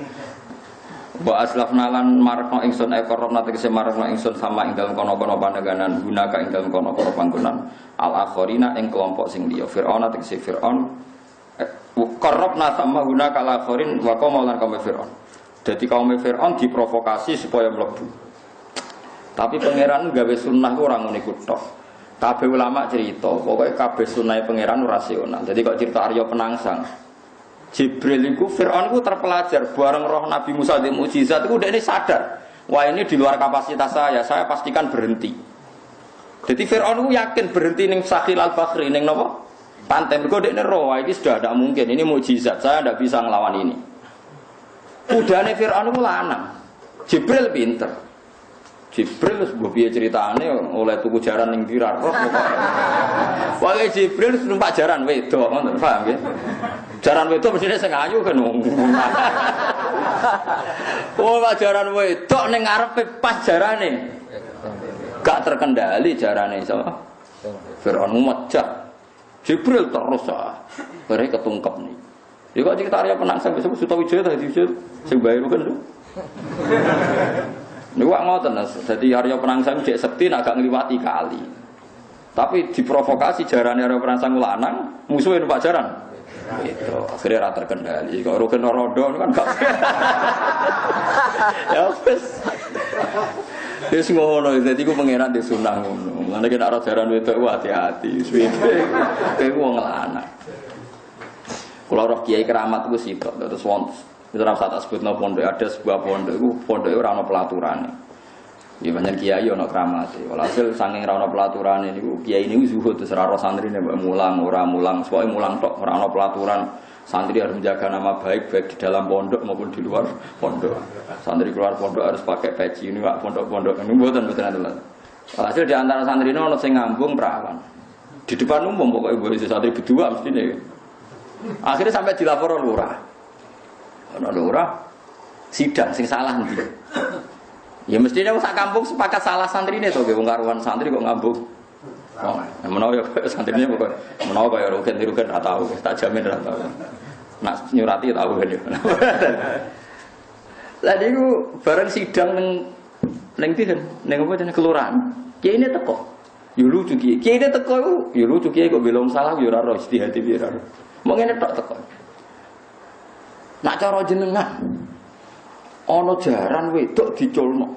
Wa aslafna lan marakno ingsun ekorna tegese marakno ingsun sama ing dalem kono-kono pandeganan gunaka ing dalem kono-kono panggonan al akhirina ing kelompok sing liya Firaun tegese Firaun qarrabna sama gunaka al akhirin wa qaum lan kaum Firaun. Dadi kaum Firaun diprovokasi supaya mlebu. Tapi pangeran gawe sunnah ku ora ngene iku tok. Kabeh ulama cerita, pokoke kabeh sunnahe pangeran rasional. Jadi kok cerita Arya Penangsang Jibril itu, Fir'aun itu terpelajar bareng roh Nabi Musa di mukjizat itu udah ini sadar wah ini di luar kapasitas saya pastikan berhenti. Jadi Fir'aun itu yakin berhenti ning Sakhil al-Bakhri ning napa? Pantai mergo dekne roh ini sudah tidak mungkin, ini mukjizat, saya tidak bisa ngelawan ini. Udane Fir'aun itu lanang. Jibril pinter. Jibril sebab piye ceritane oleh tuku jaran ning Dirar roh pokoke. Wae Jibril numpak jaran wedok ngoten paham nggih. Jaran wedok mestine sing ayu kan. Oh, jaran wedok ning ngarepe pas jarane. Gak terkendali jarane sama. Firaun mecah. Jibril terus bare ketungkep nih. Ya kok cerita Arya Penangsang besok Sutawijaya tadi sing bae kan lho. Niku ngoten dadi Arya Penangsang cek sekti nak gak ngliwati kali. Tapi diprovokasi jarane Arya Penangsang lanang, musuhe numpak jaran. Itu akhirnya rata terkendali. Kok rugen rodo kan gak. Ya wis. Wis ngono, dadi ku pangeran di sunah ngono. Lan nek ora jaran wedok hati-hati, wis kowe wong lanang. Kula roh kiai keramat ku sitok terus wonten. Itu rasa tak sebut no pondok, ada sebuah pondok itu pondoknya ora ono pelaturane. Ya banyak kiai ono kramate. Walhasil saking ora ono pelaturane niku kiai niku zuhud terus ora santrine mbok mulang ora mulang, pokoke mulang tok ora ono pelaturan. Santri harus menjaga nama baik di dalam pondok maupun di luar pondok. Santri keluar pondok harus pakai peci ini Pak pondok-pondok niku mboten aturan. Walhasil di antara santrine ono sing ngambung perawan. Di depan umum pokoke mbok santri berdua mestine. Akhirnya sampai dilapor lurah. Ana lurah sidang sing salah ndi. Ya mestinya sak kampung sepakat salah santrine to nggih wong karuan santri kok ngambung. Oh, menawa ya santrine kok menawa kaya rugen-rugen ra tau, tak jamin ra tau. Nak nyurati tau kan ya. Lah niku bareng sidang ning ndi ning apa jenenge kelurahan. Kiai ini teko. Yo lucu kiai. Kiai ini teko iku yo lucu kiai kok belum salah yo ora ro istihati piye ora. Mong ngene tok teko. Nak cara jenengan ana jaran wedok diculno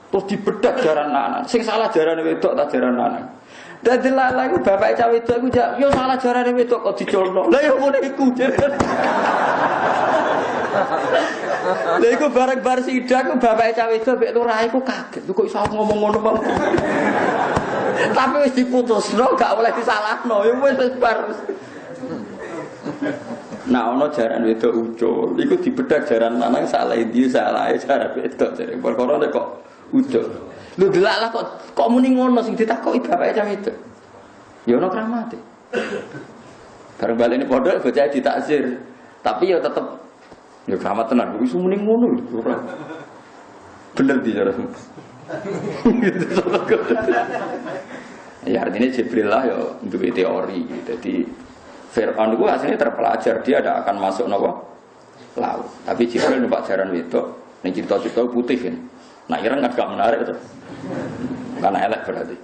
terus dibedak jaran lanang sing salah jarane wedok ta jaran lanang dadi lala iku bapake cah wedok iku yo salah jarane wedok kok diculno lha yo ngene iku lha iku bareng bar sidang bapake cah wedok mek lurah iku kaget kok iso ngomong ngono Tapi wis diputusno gak oleh disalahno, ya wis bar. Nah, ono jaran wedok ucul, iku dibedak jaran lanang salah ndi salah jaran wedok jare. Perkara kok ucul. Lho delaklah kok muni ngono sing ditakoki bapake cah wedok. Ya ono kramate. Bareng balik ini pondok bocah ditakzir. Tapi ya tetep ya keramat tenan, wis muni ngono lho. Bener di cara. Ya artinya Jibril lah ya duwe teori. Jadi Fir'aun itu aslinya terpelajar, dia tidak akan masuk nopo laut. Tapi Jibril numpak jaran wedok, ning cerita-cerita putih kan. Nah, Iran kan gak menarik itu. Karena elek berarti.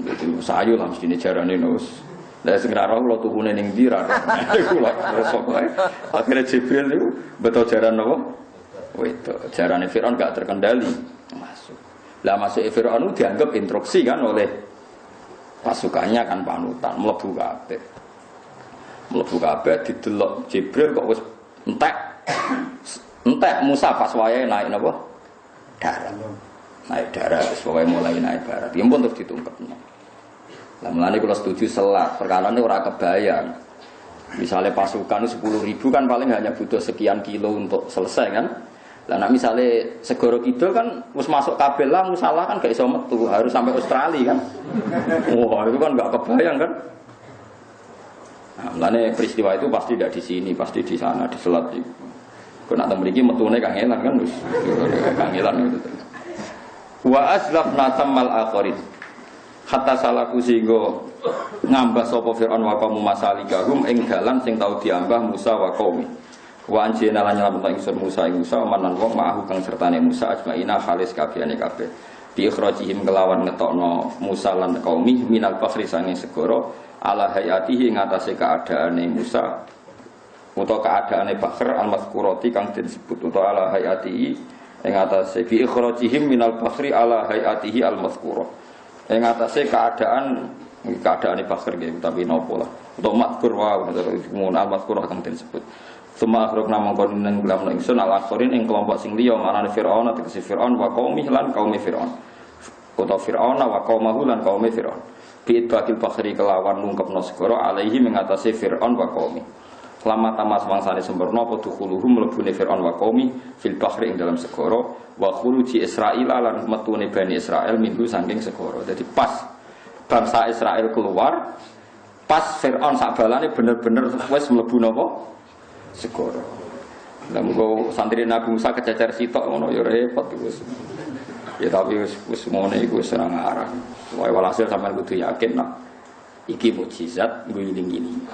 Itu sayu lah mesti jarane nus. Lah sing ora roh tukune ning ndi ra. Iku lho resok ae. Akhire Jibril itu beto jaran nopo? Wedok. Jarane Fir'aun gak terkendali masuk. Lah masuk Fir'aun dianggap instruksi kan oleh pasukannya kan panutan mlebu kabeh. Mlebu kabeh didelok Jibril kok wis entek Musa pas wayahe naik napa? Darat. Naik darat wis wayahe mulai naik darat. Ya pun terus ditungkepno. Lah mulane kula setuju selat, perkarane ora kebayang. Misalnya pasukan 10.000 kan paling hanya butuh sekian kilo untuk selesai kan. Lah nek misale segoro kidul kan wis masuk kabel lah musalah kan gak iso metu, harus sampai Australia kan. Wah, itu kan gak kebayang kan. Nah, mulane peristiwa itu pasti tidak di sini, pasti di sana, di selat itu. Kok nak mriki metune kangelan kan wis kangelan itu. Wa aslafna tamal akhirin. Hatta salaku singgo ngambah sapa Fir'aun wa qaum masalikahum ing dalan sing tau diambah Musa wa qaumi. Wa anjena lan nyelametno ingsun Musa ing Musa manan wong ma'ahu kang sertane Musa ajmaina halis kabehane kabeh. Bi ikhrajihim kelawan ngetokno Musa lan qaumi minal bakhri sange segara ala hayatihi ngatasé keadaane Musa utawa keadaane Bakhr al-mazkurati kang disebut utawa ala hayatihi ing ngatasé bi ikhrajihim minal bakhri ala hayatihi al-mazkura ing ngatasé keadaane Bakhr nggih tapi napa lah utawa mazkur wa ngono al-mazkura kang disebut Suma akhrok namang kon nang lam ingsun al-akhirin ing kelompok sing liya manane Firaun tegese Firaun wa qaumi lan qaumi Firaun. Utawa Firaun wa qaumahu lan qaumi Firaun. Bi bakil bakhri kelawan nungkepno segara alaihi mengatasi Firaun wa qaumi. Lama tamas mangsane sempurna apa dukhuluhum mlebune Firaun wa qaumi fil bakhri ing dalam segara wa khuruji Israil lan metune Bani Israil minggu saking segara. Jadi pas bangsa Israel keluar pas Firaun sabalane bener-bener wis mlebu napa? Segoro. Lah muga santri Nabi Musa kececer sitok ngono ya repot wis. Ya tapi wis ngene iku wis ora ngarah. Wae walhasil sampean kudu yakin nak iki mukjizat ngiling-ngiling.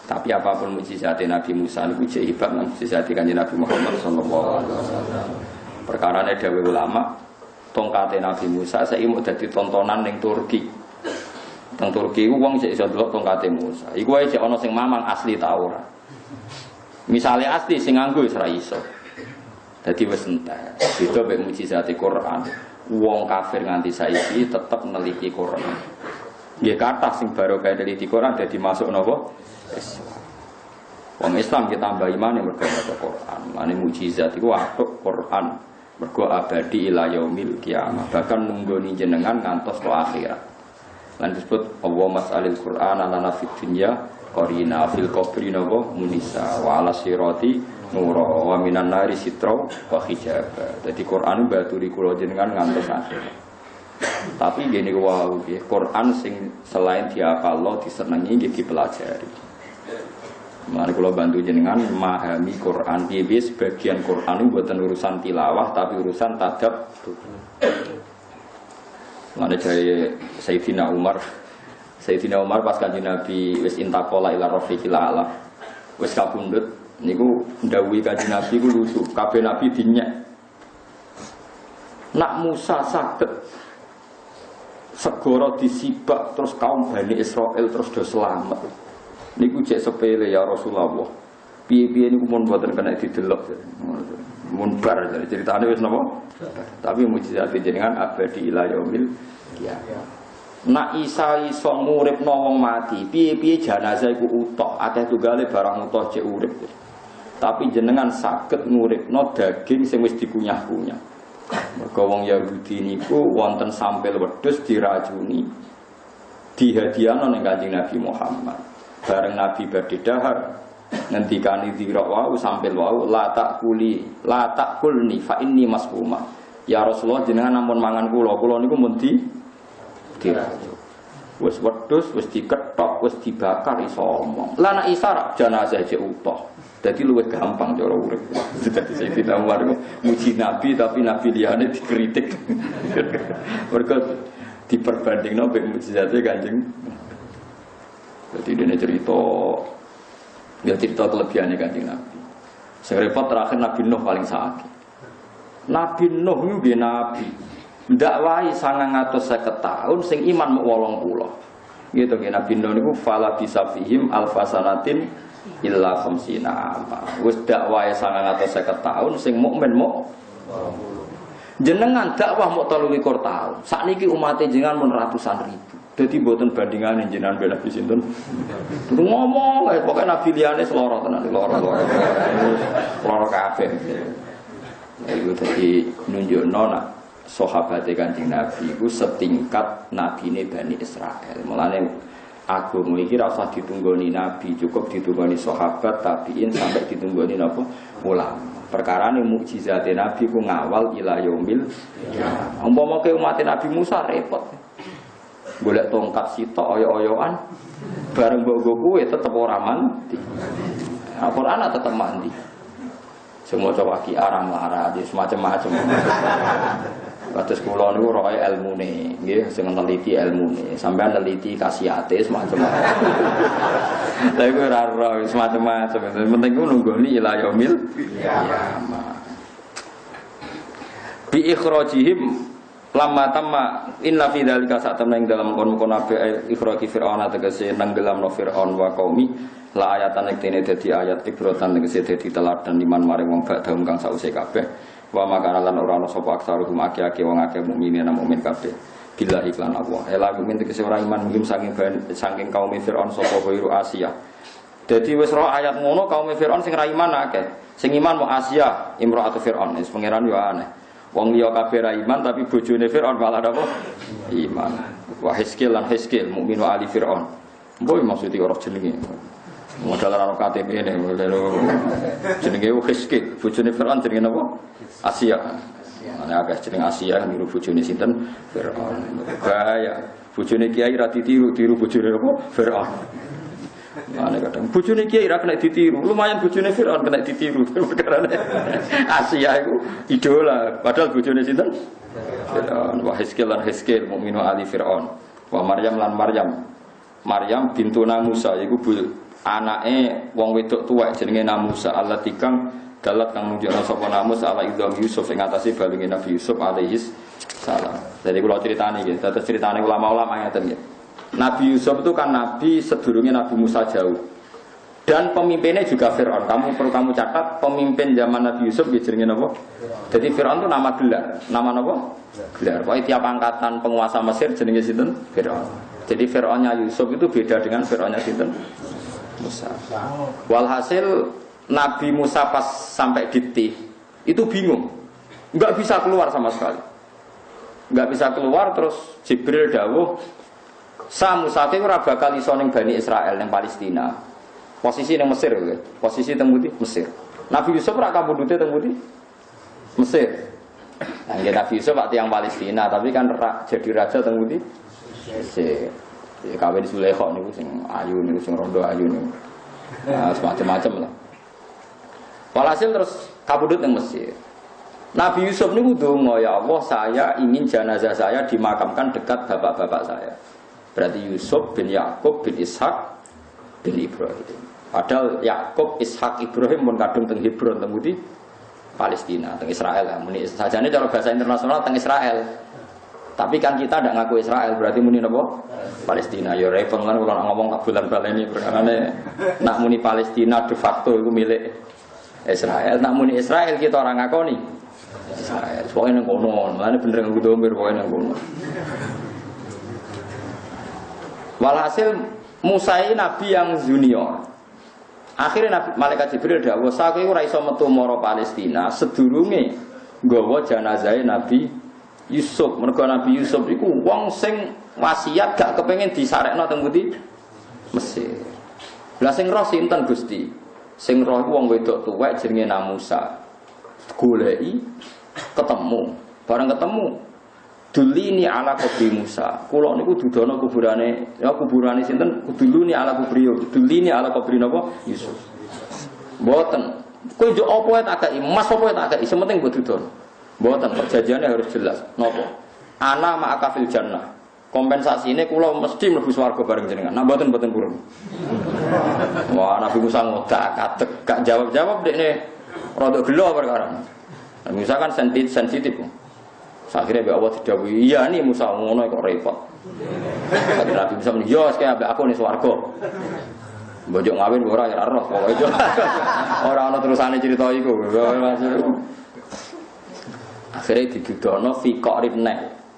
Tapi apapun mukjizat Nabi Musa niku jek hebat nang mukjizat Kanjeng Nabi Muhammad sallallahu alaihi wasallam. Perkarane dawuh ulama, tongkate Nabi Musa saiki mau dadi tontonan ning Turki. Teng Turki ku wong sik iso ndelok tongkate Musa. Iku wae jek ana sing mamang asli ta ora. Misalnya asli sing nganggo wis ra iso. Dadi wis entek. Beda mek mukjizate Quran. Wong kafir nganti saiki tetep neliti Quran. Nggih kathah sing barokah neliti Quran dadi masuk napa? Islam. Wong Islam kita tambah iman mergo maca Quran. Mane mukjizat iku atuk Quran. Mergo abadi ila yaumil kiamah. Bahkan nunggoni jenengan ngantos ke akhirat. Lan disebut Allah mas'alil Quran lana fid dunya qarina fil qabri nabo munisa wa ala sirati nura wa minan nari sitra wa hijaba. Dadi Quran baturi kula jenengan ngantos akhir. Tapi gini wau nggih, Quran sing selain dihafalno disenengi nggih dipelajari. Mari kula bantu jenengan memahami Quran. Piye sebagian Quran itu bukan urusan tilawah tapi urusan tadabbur. Mane jare Sayyidina Umar pas Kanjeng Nabi wis intaqala ila rafiqil ala. Wis kabundut niku ndawuhi Kanjeng Nabi ku lucu, kabeh nabi dinyek. Nak Musa saged segara disibak terus kaum Bani Israel terus do selamat. Niku cek sepele ya Rasulullah. Piye-piye niku mun boten kena didelok. Mun bar ceritane wis napa? Tapi mukjizat jenengan abadi ila yaumil qiyamah. Nak Isa iso nguripno wong mati, piye-piye jenazah iku utuh, akeh tunggale barang utuh cek urip. Tapi jenengan saged nguripno daging sing wis dikunyah-kunyah. Mergo wong Yahudi niku wonten sampel wedhus diracuni dihadiahno ning Kanjeng Nabi Muhammad. Bareng Nabi badhe dahar ngendikani dira wau sampel wau la takulni fa inni masbuma. Ya Rasulullah jenengan ampun mangan kula niku mun diracun. Wis wedhus wis diketok, wis dibakar iso omong. Lah nek isar jenazah jek utuh. Dadi luwih gampang cara urip. Dadi Sayyidina Umar muji Nabi tapi Nabi liyane dikritik. Mergo diperbandingno mek mukjizate Kanjeng. Dadi dene cerita kelebihannya Kanjeng Nabi. Sing repot terakhir Nabi Nuh paling sakit. Nabi Nuh niku nggih nabi. Ndak wae 950 tahun sing iman mung 80. Gitu nggih Nabi Nuh niku fala bisafihim alfasanatin illa khamsina ama. Wis dakwahe 950 tahun sing mukmin muk 80. Jenengan dakwah muk 23 tahun. Sakniki umate jenengan mun ratusan ribu. Dadi mboten bandingane jenengan bela Nabi sinten. Ngomong ae pokoke Nabi liyane seloro tenan, loro kabeh. Iku dadi nunjukno nak sahabate Kanjeng Nabi iku setingkat nabine Bani Israil. Mulane agama iki ora usah ditunggoni nabi, cukup ditunggoni sahabat, tabiin sampai ditunggoni napa ulama. Perkarane mukjizate nabi ku ngawal ila yaumil qiyamah. Umpama ke umat Nabi Musa repot. Golek tongkat sitok oyo-oyoan bareng mbok kuwe tetep ora mandi. Al-Qur'an tetep mandi. Semua coba ki aram lara di semacam-macam. Kados kula niku roe ilmune, nggih sing neliti ilmune. Sampeyan neliti khasiate semacam-macam. Lha iku ora roe semacam-macam. Penting ku nunggoni ila yaumil qiyamah. Bi ikhrajihim lamma tamma inna fi dzalika sa'atan ing dalam kon-kon ape ikhraji fir'aun tegese nenggelamno fir'aun wa qaumi la ayatan iktene dadi ayat ibrotan tegese dadi teladan liman maring wong badhe kang sause kabeh wa makana lan ora ana sapa aksaruhum akeh-akeh wong akeh mukminin lan mukmin kabeh bila iklan Allah ela mukmin tegese ora iman mungkin saking kaum fir'aun sapa wiru Asia. Dadi wis ro ayat ngono kaum fir'aun sing ra iman akeh sing iman mu Asia imra'atu fir'aun wis pangeran yo aneh. Wong liya kabeh ra iman tapi bojone Firaun malah apa? Iman. Wa Hizkil lan Hizkil mukminu ali Firaun. Mbok maksud iki ora jenenge. Modal ora KTP ne jenenge Hizkil, bojone Firaun jenenge apa? Asia. Ana akeh jeneng Asia niru bojone sinten? Firaun. Gaya bojone kiai ra ditiru bojone apa? Firaun. Ana kadang bojone kiai ra kena ditiru, lumayan bojone Firaun kena ditiru. Perkarane Asia iku idola, padahal bojone sinten? Firaun. Wa Hizkil lan Hizkil mukminu ali Firaun. Wa Maryam lan Maryam bintuna Musa iku anake wong wedok tuwek jenenge Namusa allati kang dalat kang nunjukna sapa Namus ala idham Yusuf ing atase balinge Nabi Yusuf alaihi salam. Jadi kula critani iki, dados critane ulama-ulama ngeten nggih. Nabi Yusuf itu kan nabi sedurunge Nabi Musa jauh. Dan pemimpinnya juga Fir'aun. Kamu catat pemimpin zaman Nabi Yusuf jenenge napa? Jadi Fir'aun itu nama gelar. Nama napa? Gelar. Pokoke tiap angkatan penguasa Mesir jenenge sinten? Fir'aun. Jadi Fir'aunnya Yusuf itu beda dengan Fir'aunnya sinten? Musa. Walhasil Nabi Musa pas sampai di Tih itu bingung. Enggak bisa keluar sama sekali. Enggak bisa keluar terus Jibril dawuh Musa itu ora bakal iso ning Bani Israel ning Palestina. Posisi ning Mesir lho. Posisi teng pundi? Mesir. Nabi Yusuf ora kabudute teng pundi? Mesir. Nah, Nabi Yusuf pak tiyang Palestina, tapi kan jadi raja teng pundi? Mesir. Ya kawin Zulaikha niku sing ayu niku sing rondo ayu niku. Nah, semacam-macam lah. Walhasil terus kabudut ning Mesir. Nabi Yusuf niku ndonga, ya Allah, saya ingin jenazah saya dimakamkan dekat bapak-bapak saya. Berarti Yusuf bin Yakub bin Ishak bin Ibrahim. Padahal Yakub, Ishak, Ibrahim pun kadung teng Hebron teng di Palestina, teng Israel lah. Muni sajane cara bahasa internasional teng Israel. Tapi kan kita tidak ngaku Israel, berarti muni napa? Palestina. Ya repot kan kalau ngomong tak bulan baleni perkarane nak muni Palestina de facto iku milik Israel. Nak muni Israel kita orang ngakoni Israel. Pokoke nang kono, mulane bener nganggo domir pokoke nang kono. Walhasil Musa ini nabi yang junior. Akhirnya Nabi Malaikat Jibril dawuh, "Sakowe ora iso metu mara Palestina sedurunge nggawa janazahe Nabi Yusuf. Mergo Nabi Yusuf iku wong sing wasiat gak kepengin disarekno teng pundi Mesir. Lah sing roh sinten Gusti? Sing roh wong wedok tuwek jenenge Musa. Goleki ketemu. Bareng ketemu dulini ala kubri Musa. Kula niku dudono kuburane, ya kuburane sinten? Duluni ala kubri. Dulini ala kubri napa? Yusuf. Mboten. Kowe njuk apa wae tak kei, emas apa wae tak kei, sementing mbok dudono. Mboten, perjanjiannya harus jelas. Napa? Ana ma'aka fil jannah. Kompensasine kula mesti mlebu swarga bareng jenengan. Nah mboten purun. Wah, Nabi Musa ngodak katek, gak jawab-jawab dekne rada gelo perkara. Nabi Musa kan sensitif. Akhirnya be Allah didhawuhi, "Iya nih Musa ngono kok repot." Kata Nabi Musa, "Yo wis kaya aku ning swarga." Mbojok ngawin ora ya roh pokoke. Ora ana terusane cerita iku. Akhirnya didudono fi qaribne.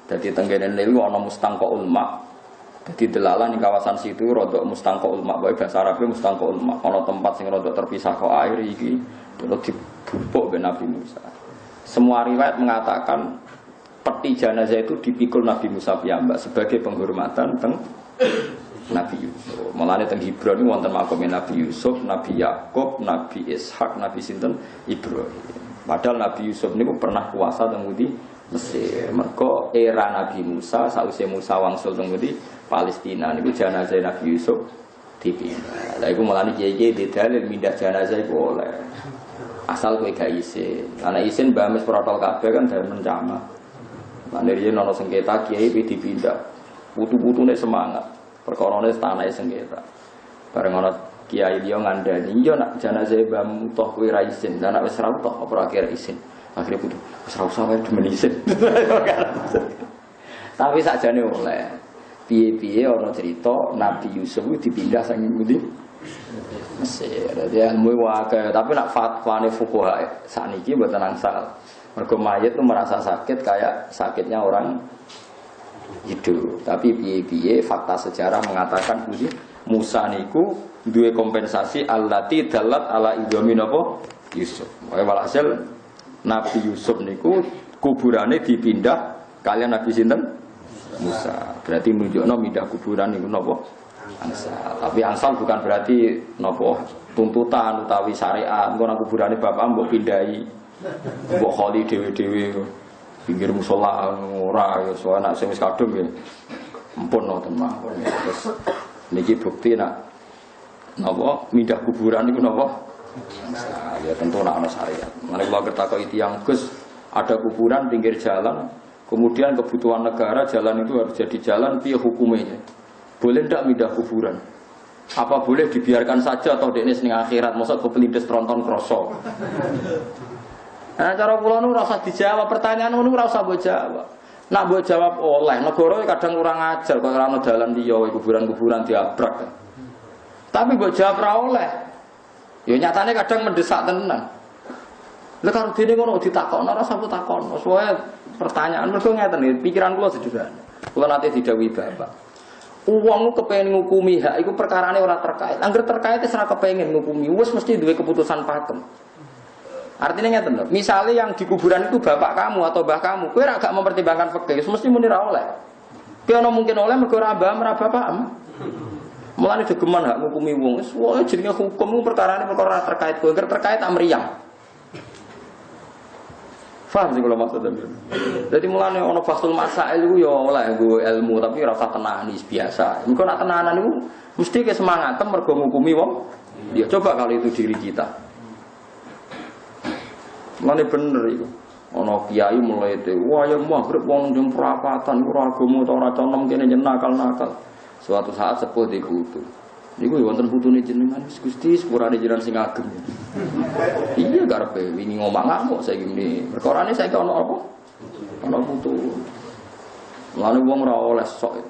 Dadi tenggene niku ana mustangqaul ma. Dadi delalah ning kawasan situ rada mustangqaul ma, wae bahasa Arabe mustangqaul ma. Ana tempat sing rada terpisah kok air iki terus dibupuk be Nabi Musa. Semua riwayat mengatakan peti jenazah itu dipikul Nabi Musa piyambak sebagai penghormatan teng Nabi Yusuf. Mulane teng Hebron niku wonten makome Nabi Yusuf, Nabi Yakub, Nabi Ishak, Nabi sinten Ibrahim. Padahal Nabi Yusuf niku pernah puasa teng pundi Mesir. Mergo era Nabi Musa sausé Musa wangsul teng pundi Palestina niku jenazah Nabi Yusuf dipindah. Lah iku mulane kiye-kiye didalil mindah jenazah iku oleh. Asal kowe gak isin. Ana isin mbah mes protol kabeh kan dalem mencama. Lan riyen ana sengketa kiai dipindah. Putu-putune semangat. Perkarane tanahe sengketa. Bareng ana kiai liya ngandani, "Iya nak jenazah mbah mutoh kowe ra isin." Lah nek wis ra utoh apa ora kira isin. Akhire putu, "Wis ra usah wae demen isin." Tapi sakjane oleh. Piye-piye ana cerita Nabi Yusuf dipindah saking pundi? Mesir. Jadi ilmu wae, tapi nak fatwane fuqaha sakniki mboten angsal. Mergo mayit itu merasa sakit kayak sakitnya orang hidup. Tapi piye-piye fakta sejarah mengatakan pundi Musa niku duwe kompensasi allati dalat ala idami napa Yusuf. Walhasil Nabi Yusuf niku kuburane dipindah kalian Nabi sinten Musa. Berarti menunjukno pindah kuburan niku napa angsal. Tapi angsal bukan berarti nopo tuntutan utawi syariat. Engko nang kuburane bapak mbok pindahi. Mbok kholi dhewe-dhewe pinggir musala ora ya soal anak sing wis kadung ya. Ampun no teman. Terus niki bukti nak napa pindah kuburan niku napa? Ya tentu nak ana syariat. Mane kula kertakoki tiyang Gus ada kuburan pinggir jalan. Kemudian kebutuhan negara jalan itu harus jadi jalan piye hukumnya? Boleh ndak pindah kuburan? Apa boleh dibiarkan saja atau dekne ning akhirat mosok kepelindes tronton kroso? Nah, cara kula nu ora usah dijawab pertanyaan ngono ora usah mbok jawab. Nak mbok jawab oleh negara kadang kurang ajar kok ora ono dalan liya kuburan-kuburan diabrak. Tapi mbok jawab ora oleh. Ya nyatane kadang mendesak tenan. Lha karo dene ngono ditakokno ora usah takokno. Soale pertanyaan mergo ngeten iki pikiran kula sederhana. Kula nate didhawuhi Bapak. Uang kepengen ngukumi hak, itu perkarane ora terkait. Angger terkait wis ora kepengin ngukumi, wis mesti duwe keputusan pakem. Artinya ngeten lho, misalnya yang di kuburan itu bapak kamu atau mbah kamu, kowe ora gak mempertimbangkan fikih, mesti muni ra oleh. Kowe ana mungkin oleh mergo ora mbah ora bapak. Mulane degeman hak ngukumi wong, wis wae jenenge hukum perkarane perkara terkait, kowe terkait amriyang. Faham sih kalau maksudnya. Jadi mulane ono fasul masail itu ya oleh gue ilmu tapi rasa tenani biasa. Engko nak tenanan itu mesti ke semangat mergo ngukumi wong. Ya coba kalau itu diri kita. Mulane bener itu. Ono kiai mulai itu, wah yang maghrib wong jam perapatan ora agama ta ora conom kene nakal-nakal. Suatu saat sepuh dikutu. Niku ya wonten putune jenengan Gusti sepurane jenengan sing ageng. Iya karepe wingi ngomong ngamuk saiki ngene. Perkarane saiki ana apa? Ana putu. Mulane wong ora oleh sok.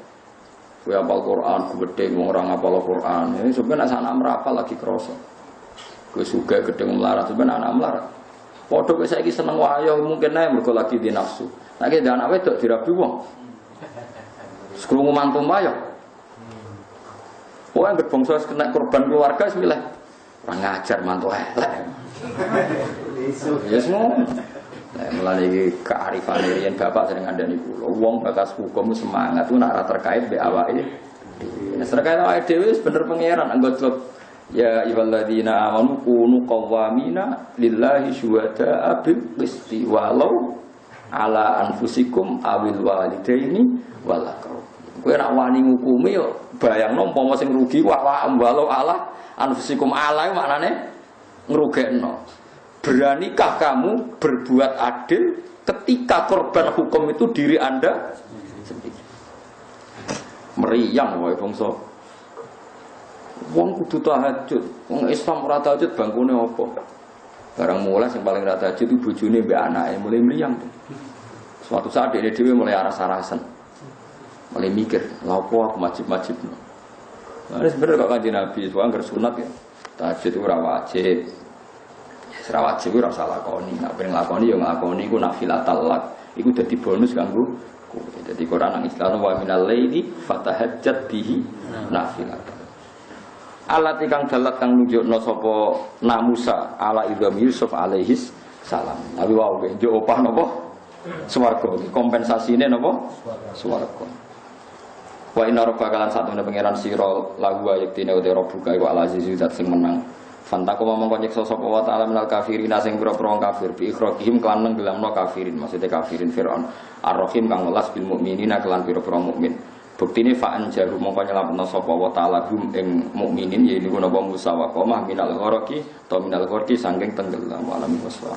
Kowe apal Quran gedhe wong ora ngapal Quran. Ini sampeyan nek anak merapal lagi krasa. Kowe sugih gedhe melarat sampeyan anak melarat. Padha kowe saiki seneng wayo mungkin ae mergo lagi di nafsu. Nek iki anak wedok dirabi wong. Sekrungu mantu wayo. Wong anggere bangsa kena korban keluarga wis milih ora ngajar mantu elek. Yes ngono. Nah, mulai kearifan riyen bapak sering ngandani kula. Wong bakas hukum semangat ku nak terkait be awake. Nek terkait awake dhewe wis bener pangeran anggo ya ayyuhalladzina amanu kunu qawwamina lillahi syuhada'a bil qisti walau ala anfusikum awil walidaini wal aqrabin. Kowe nek wani ngukumi yo bayangno umpama sing rugi walau ala anfusikum ala maknane ngrugekno. Beranikah kamu berbuat adil ketika korban hukum itu diri Anda sendiri? Meriang wae bangsa. Wong kudu tahajud. Wong Islam ora tahajud bangkune apa? Barang mulai yang paling ora tahajud itu bojone mbek anake mulai meriang. Suatu saat dia dhewe mulai aras-arasan. Mulai mikir, lha apa aku wajib-wajibno. Nah, sebenarnya kok Kanjeng Nabi soal ngger sunat ya. Tahajud itu ora wajib. Ora wajib ora usah lakoni. Nek pengen lakoni ya nglakoni iku nafilatal lak. Iku dadi bonus kanggo kowe. Dadi Quran nang Islam wa minal laili fatahajjat bihi nafilatal. Alat ikang dalat kang nunjukno sapa Musa ala Ibrahim Yusuf alaihis salam. Tapi wae njuk opah napa? Swarga. Kompensasine napa? Swarga. Wa inna rabbaka lan satune pangeran sira lahu ayaktine uti rabbuka wa al-azizul zat sing menang. Fantako mongko nyiksa sapa wa ta'ala minal kafirin sing pira-pira kafir bi ikhraqihim kan nenggelamno kafirin maksudnya kafirin Firaun ar-rahim kang welas bil mukminina kelan pira-pira mukmin. Buktine fa'an jaru mongko nyelametno sapa wa ta'ala hum ing mukminin yaiku napa Musa wa qomah minal gharaqi to minal gharqi saking tenggelam alam waswa.